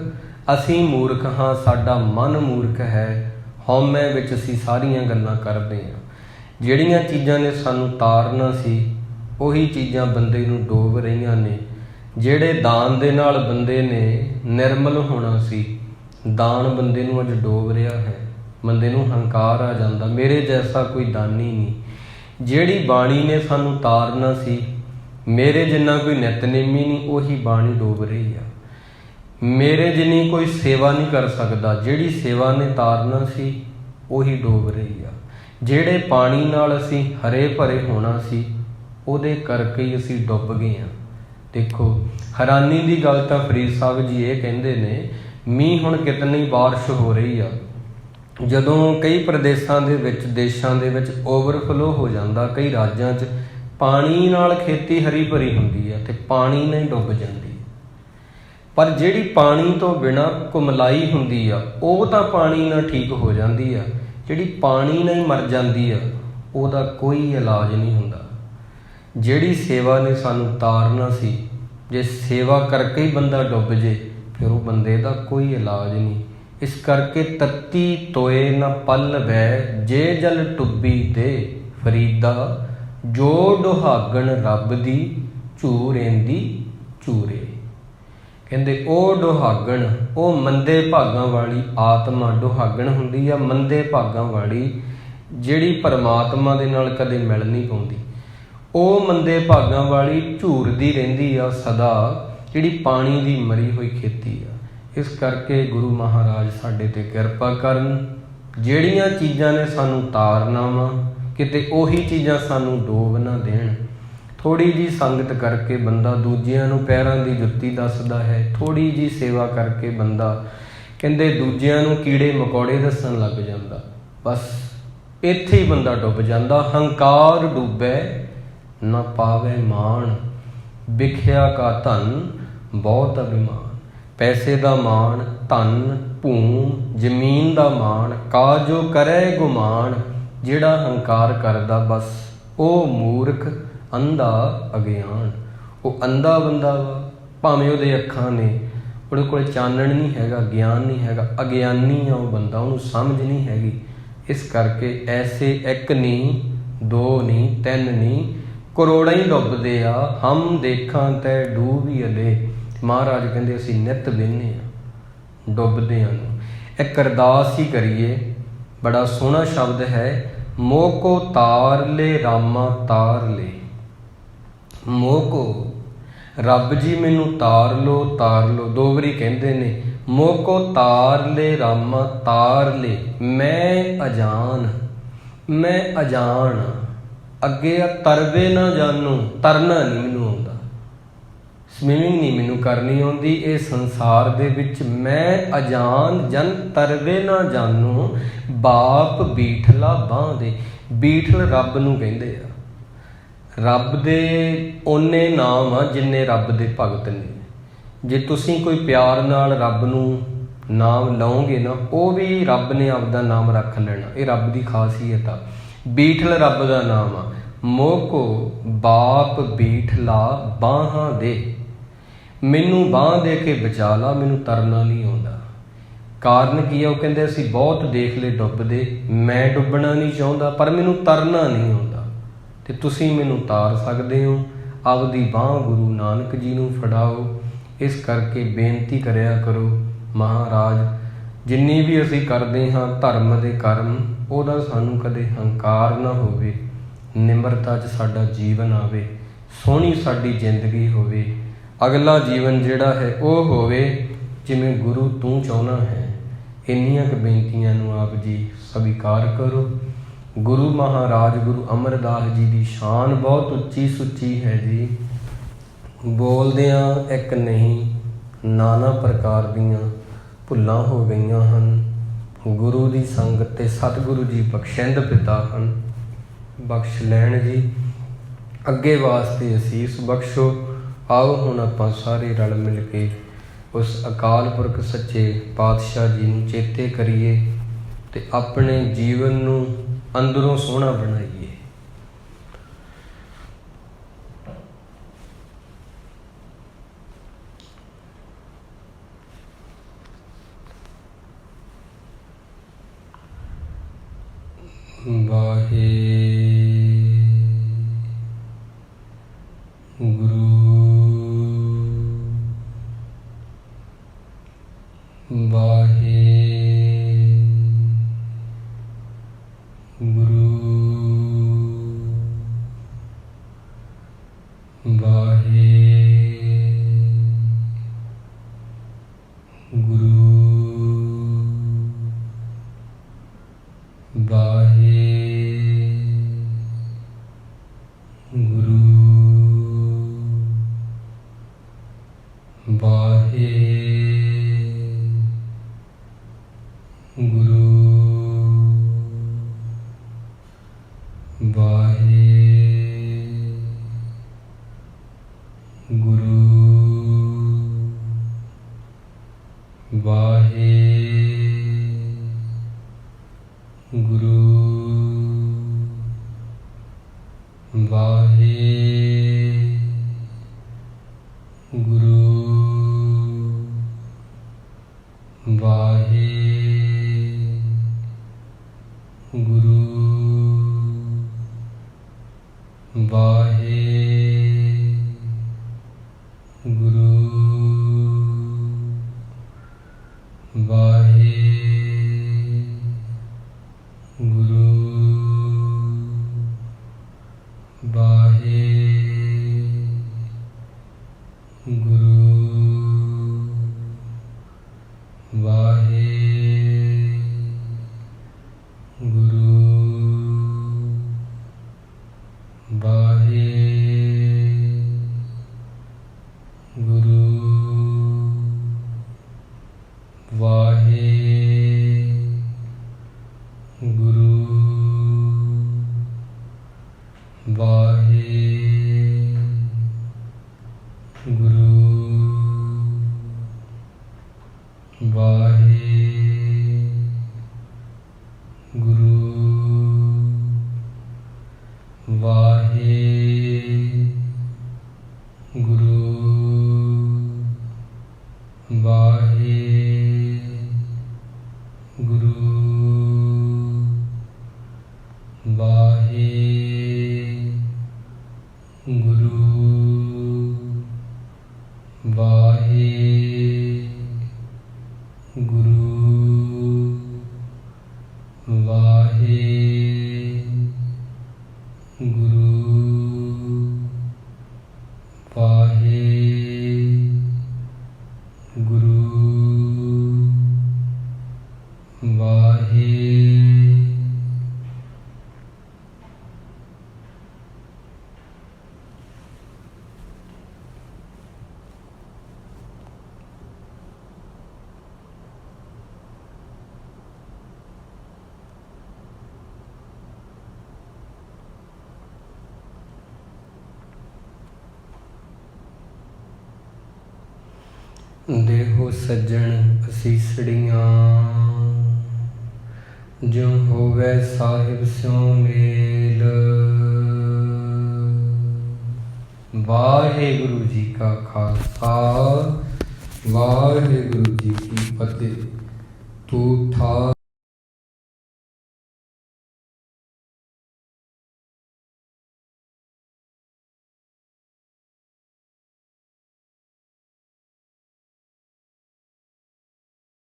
ਅਸੀਂ ਮੂਰਖ ਹਾਂ, ਸਾਡਾ ਮਨ ਮੂਰਖ ਹੈ। ਹਉਮੈ ਵਿੱਚ ਅਸੀਂ ਸਾਰੀਆਂ ਗੱਲਾਂ ਕਰਦੇ ਹਾਂ। ਜਿਹੜੀਆਂ ਚੀਜ਼ਾਂ ਨੇ ਸਾਨੂੰ ਤਾਰਨਾ ਸੀ ਉਹੀ ਚੀਜ਼ਾਂ ਬੰਦੇ ਨੂੰ ਡੋਬ ਰਹੀਆਂ ਨੇ। ਜਿਹੜੇ ਦਾਨ ਦੇ ਨਾਲ ਬੰਦੇ ਨੇ ਨਿਰਮਲ ਹੋਣਾ ਸੀ, ਦਾਨ ਬੰਦੇ ਨੂੰ ਅੱਜ ਡੋਬ ਰਿਹਾ ਹੈ। ਬੰਦੇ ਨੂੰ ਹੰਕਾਰ ਆ ਜਾਂਦਾ, ਮੇਰੇ ਜੈਸਾ ਕੋਈ ਦਾਨੀ ਨਹੀਂ। ਜਿਹੜੀ ਬਾਣੀ ਨੇ ਸਾਨੂੰ ਤਾਰਨਾ ਸੀ, ਮੇਰੇ ਜਿੰਨਾ ਕੋਈ ਨਿਤਨੇਮੀ ਨਹੀਂ, ਉਹੀ ਬਾਣੀ ਡੋਬ ਰਹੀ ਆ। ਮੇਰੇ ਜਿੰਨੀ ਕੋਈ ਸੇਵਾ ਨਹੀਂ ਕਰ ਸਕਦਾ, ਜਿਹੜੀ ਸੇਵਾ ਨੇ ਤਾਰਨਾ ਸੀ ਉਹੀ ਡੋਬ ਰਹੀ ਆ। ਜਿਹੜੇ ਪਾਣੀ ਨਾਲ ਅਸੀਂ ਹਰੇ ਭਰੇ ਹੋਣਾ ਸੀ ਉਹਦੇ ਕਰਕੇ ਹੀ ਅਸੀਂ ਡੁੱਬ ਗਏ ਹਾਂ। ਦੇਖੋ ਹੈਰਾਨੀ ਦੀ ਗੱਲ ਤਾਂ ਫਰੀਦ ਸਾਹਿਬ ਜੀ ਇਹ ਕਹਿੰਦੇ ਨੇ, ਮੀਂਹ ਹੁਣ ਕਿਤਨੀ ਬਾਰਿਸ਼ ਹੋ ਰਹੀ ਆ। ਜਦੋਂ ਕਈ ਪ੍ਰਦੇਸ਼ਾਂ ਦੇ ਵਿੱਚ, ਦੇਸ਼ਾਂ ਦੇ ਵਿੱਚ ਓਵਰਫਲੋ ਹੋ ਜਾਂਦਾ, ਕਈ ਰਾਜਾਂ 'ਚ ਪਾਣੀ ਨਾਲ ਖੇਤੀ ਹਰੀ ਭਰੀ ਹੁੰਦੀ ਹੈ ਤੇ ਪਾਣੀ ਨਾਲ ਡੁੱਬ ਜਾਂਦੀ ਹੈ। ਪਰ ਜਿਹੜੀ ਪਾਣੀ ਤੋਂ ਬਿਨਾਂ ਕੁਮਲਾਈ ਹੁੰਦੀ ਆ ਉਹ ਤਾਂ ਪਾਣੀ ਨਾਲ ਠੀਕ ਹੋ ਜਾਂਦੀ ਆ। ਜਿਹੜੀ ਪਾਣੀ ਨਾਲ ਹੀ ਮਰ ਜਾਂਦੀ ਆ ਉਹਦਾ ਕੋਈ ਇਲਾਜ ਨਹੀਂ ਹੁੰਦਾ। ਜਿਹੜੀ ਸੇਵਾ ਨੇ ਸਾਨੂੰ ਤਾਰਨਾ ਸੀ, ਜੇ ਸੇਵਾ ਕਰਕੇ ਹੀ ਬੰਦਾ ਡੁੱਬ ਜੇ ਫਿਰ ਉਹ ਬੰਦੇ ਦਾ ਕੋਈ ਇਲਾਜ ਨਹੀਂ। ਇਸ ਕਰਕੇ ਤੱਤੀ ਤੋਏ ਨਾ ਪਲ ਵੈ, ਜੇ ਜਲ ਟੁੱਬੀ ਦੇ ਫਰੀਦਾ। ਜੋ ਡੁਹਾਗਣ ਰੱਬ ਦੀ ਝੂਰ ਰਹਿੰਦੀ ਝੂਰੇ। ਕਹਿੰਦੇ ਉਹ ਦੁਹਾਗਣ, ਉਹ ਮੰਦੇ ਭਾਗਾਂ ਵਾਲੀ ਆਤਮਾ, ਦੁਹਾਗਣ ਹੁੰਦੀ ਆ ਮੰਦੇ ਭਾਗਾਂ ਵਾਲੀ, ਜਿਹੜੀ ਪਰਮਾਤਮਾ ਦੇ ਨਾਲ ਕਦੇ ਮਿਲ ਨਹੀਂ ਪਾਉਂਦੀ। ਉਹ ਮੰਦੇ ਭਾਗਾਂ ਵਾਲੀ ਝੂਰਦੀ ਰਹਿੰਦੀ ਆ ਸਦਾ, ਜਿਹੜੀ ਪਾਣੀ ਦੀ ਮਰੀ ਹੋਈ ਖੇਤੀ ਆ। ਇਸ ਕਰਕੇ ਗੁਰੂ ਮਹਾਰਾਜ ਸਾਡੇ 'ਤੇ ਕਿਰਪਾ ਕਰਨ। ਜਿਹੜੀਆਂ ਚੀਜ਼ਾਂ ਨੇ ਸਾਨੂੰ ਤਾਰਨਾ ਵਾ, ਕਿਤੇ ਉਹੀ ਚੀਜ਼ਾਂ ਸਾਨੂੰ ਡੋਬ ਨਾ ਦੇਣ। ਥੋੜ੍ਹੀ ਜਿਹੀ ਸੰਗਤ ਕਰਕੇ ਬੰਦਾ ਦੂਜਿਆਂ ਨੂੰ ਪੈਰਾਂ ਦੀ ਜੁੱਤੀ ਦੱਸਦਾ ਹੈ। ਥੋੜ੍ਹੀ ਜਿਹੀ ਸੇਵਾ ਕਰਕੇ ਬੰਦਾ ਕਹਿੰਦੇ ਦੂਜਿਆਂ ਨੂੰ ਕੀੜੇ ਮਕੌੜੇ ਦੱਸਣ ਲੱਗ ਜਾਂਦਾ। ਬਸ ਇੱਥੇ ਹੀ ਬੰਦਾ ਡੁੱਬ ਜਾਂਦਾ। ਹੰਕਾਰ ਡੁੱਬੈ ਨਾ ਪਾਵੇ ਮਾਣ, ਵਿਖਿਆ ਕਾ ਧਨ ਬਹੁਤ ਅਭਿਮਾਨ। ਪੈਸੇ ਦਾ ਮਾਣ, ਧਨ, ਭੂਮ, ਜ਼ਮੀਨ ਦਾ ਮਾਣ, ਕਾਜੋ ਕਰੇ ਗੁਮਾਨ। ਜਿਹੜਾ ਹੰਕਾਰ ਕਰਦਾ ਬਸ ਉਹ ਮੂਰਖ, ਅੰਧਾ, ਅਗਿਆਨ। ਉਹ ਅੰਧਾ ਬੰਦਾ ਵਾ, ਭਾਵੇਂ ਉਹਦੇ ਅੱਖਾਂ ਨੇ, ਉਹਦੇ ਕੋਲ ਚਾਨਣ ਨਹੀਂ ਹੈਗਾ, ਗਿਆਨ ਨਹੀਂ ਹੈਗਾ, ਅਗਿਆਨੀ ਆ ਉਹ ਬੰਦਾ, ਉਹਨੂੰ ਸਮਝ ਨਹੀਂ ਹੈਗੀ। ਇਸ ਕਰਕੇ ਐਸੇ ਇੱਕ ਨਹੀਂ, ਦੋ ਨਹੀਂ, ਤਿੰਨ ਨਹੀਂ, ਕਰੋੜਾਂ ਹੀ ਡੁੱਬਦੇ ਆ। ਹਮ ਦੇਖਾਂ ਤੈ ਡੂਬੀ ਅਲੇ। ਮਹਾਰਾਜ ਕਹਿੰਦੇ ਅਸੀਂ ਨਿੱਤ ਵਹਿੰਦੇ ਹਾਂ ਡੁੱਬਦਿਆਂ ਨੂੰ। ਇੱਕ ਅਰਦਾਸ ਹੀ ਕਰੀਏ, ਬੜਾ ਸੋਹਣਾ ਸ਼ਬਦ ਹੈ, ਮੋਹ ਕੋ ਤਾਰ ਲੈ ਰਾਮਾ ਤਾਰ ਲੈ। ਮੋਹ ਕੋ, ਰੱਬ ਜੀ ਮੈਨੂੰ ਤਾਰ ਲੋ, ਤਾਰ ਲੋ। ਦੋ ਵਾਰੀ ਕਹਿੰਦੇ ਨੇ, ਮੋਹ ਕੋ ਤਾਰ ਲੈ ਰਾਮਾ ਤਾਰ ਲੈ। ਮੈਂ ਅਜਾਨ, ਮੈਂ ਅਜਾਨ, ਅੱਗੇ ਆ ਤਰਵੇ ਨਾ ਜਾਨੂ। ਤਰਨਾ ਨਹੀਂ ਮੈਨੂੰ ਆਉਂਦਾ, ਸਵਿਮਿੰਗ ਨਹੀਂ ਮੈਨੂੰ ਕਰਨੀ ਆਉਂਦੀ ਇਹ ਸੰਸਾਰ ਦੇ ਵਿੱਚ। ਮੈਂ ਅਜਾਨ ਜਨ ਤਰਵੇ ਨਾ ਜਾਨੂ, ਬਾਪ ਬੀਠਲਾ ਬਾਂਹ ਦੇ। ਬੀਠਲ ਰੱਬ ਨੂੰ ਕਹਿੰਦੇ ਆ। ਰੱਬ ਦੇ ਓਨੇ ਨਾਮ ਆ ਜਿੰਨੇ ਰੱਬ ਦੇ ਭਗਤ ਨੇ। ਜੇ ਤੁਸੀਂ ਕੋਈ ਪਿਆਰ ਨਾਲ ਰੱਬ ਨੂੰ ਨਾਮ ਲਓਗੇ ਨਾ, ਉਹ ਵੀ ਰੱਬ ਨੇ ਆਪਦਾ ਨਾਮ ਰੱਖ ਲੈਣਾ। ਇਹ ਰੱਬ ਦੀ ਖਾਸੀਅਤ ਆ। ਬੀਠਲ ਰੱਬ ਦਾ ਨਾਮ ਆ। ਮੋਹ ਕੋ ਬਾਪ ਬੀਠਲਾ ਬਾਹਾਂ ਦੇ। ਮੈਨੂੰ ਬਾਂਹ ਦੇ ਕੇ ਬਚਾ ਲਾ, ਮੈਨੂੰ ਤਰਨਾ ਨਹੀਂ ਆਉਂਦਾ। ਕਾਰਨ ਕੀ ਆ? ਉਹ ਕਹਿੰਦੇ ਅਸੀਂ ਬਹੁਤ ਦੇਖ ਲਏ ਡੁੱਬਦੇ, ਮੈਂ ਡੁੱਬਣਾ ਨਹੀਂ ਚਾਹੁੰਦਾ, ਪਰ ਮੈਨੂੰ ਤਰਨਾ ਨਹੀਂ ਆਉਂਦਾ। ਤੇ ਤੁਸੀਂ ਮੈਨੂੰ ਤਾਰ ਸਕਦੇ ਹੋ। ਆਪਦੀ ਬਾਂਹ ਗੁਰੂ ਨਾਨਕ ਜੀ ਨੂੰ ਫੜਾਓ। ਇਸ ਕਰਕੇ ਬੇਨਤੀ ਕਰਿਆ ਕਰੋ, ਮਹਾਰਾਜ ਜਿੰਨੀ ਵੀ ਅਸੀਂ ਕਰਦੇ ਹਾਂ ਧਰਮ ਦੇ ਕਰਮ, ਉਹਦਾ ਸਾਨੂੰ ਕਦੇ ਹੰਕਾਰ ਨਾ ਹੋਵੇ, ਨਿਮਰਤਾ 'ਚ ਸਾਡਾ ਜੀਵਨ ਆਵੇ, ਸੋਹਣੀ ਸਾਡੀ ਜ਼ਿੰਦਗੀ ਹੋਵੇ। ਅਗਲਾ ਜੀਵਨ ਜਿਹੜਾ ਹੈ ਉਹ ਹੋਵੇ ਜਿਵੇਂ ਗੁਰੂ ਤੂੰ ਚਾਹੁੰਦਾ ਹੈ। ਇੰਨੀਆਂ ਕੁ ਬੇਨਤੀਆਂ ਨੂੰ ਆਪ ਜੀ ਸਵੀਕਾਰ ਕਰੋ। ਗੁਰੂ ਮਹਾਰਾਜ ਗੁਰੂ ਅਮਰਦਾਸ ਜੀ ਦੀ ਸ਼ਾਨ ਬਹੁਤ ਉੱਚੀ ਸੁੱਚੀ ਹੈ ਜੀ। ਬੋਲਦਿਆਂ ਇੱਕ ਨਹੀਂ, ਨਾਨਾ ਪ੍ਰਕਾਰ ਦੀਆਂ ਭੁੱਲਾਂ ਹੋ ਗਈਆਂ ਹਨ। ਗੁਰੂ ਦੀ ਸੰਗਤ ਤੇ ਸਤਿਗੁਰੂ ਜੀ ਬਖਸ਼ਿੰਦ ਪਿਤਾ ਹਨ, ਬਖਸ਼ ਲੈਣ ਜੀ। ਅੱਗੇ ਵਾਸਤੇ ਅਸੀਸ ਬਖਸ਼ੋ। ਆਓ ਹੁਣ ਆਪਾਂ ਸਾਰੇ ਰਲ ਮਿਲ ਕੇ ਉਸ ਅਕਾਲ ਪੁਰਖ ਸੱਚੇ ਪਾਤਸ਼ਾਹ ਜੀ ਨੂੰ ਚੇਤੇ ਕਰੀਏ ਤੇ ਆਪਣੇ ਜੀਵਨ ਨੂੰ ਅੰਦਰੋਂ ਸੋਹਣਾ ਬਣਾਈਏ। ਵਾਹਿਗੁਰੂ। ਵਾਹਿ ਗੁਰੂ ਵਾਹਿ ਗੁਰੂ ਵਾਹਿ ਗੁਰੂ ਵਾਹਿ ਗੁਰੂ ਵਾਹਿ ਗੁਰੂ ਵਾਹਿ ਗੁਰੂ ਵਾਹਿ ਗੁਰੂ ਵਾਹਿ ਗੁਰੂ ਵਾਹਿ ਗੁਰੂ ਵਾਹਿ ਗੁਰੂ ਵਾਹਿ ਗੁਰੂ ਵਾਹਿ ਗੁਰੂ ਵਾਹਿ ਦੇਹੋ ਸੱਜਣ ਅਸੀਸੜੀਆਂ ਜਿਉ ਹੋਵੇ ਸਾਹਿਬ ਸਿਉ ਮੇਲ। ਵਾਹਿਗੁਰੂ ਜੀ ਕਾ ਖਾਲਸਾ ਵਾਹਿਗੁਰੂ ਜੀ ਕੀ ਫਤਿਹ। ਤੂੰ ਠਾ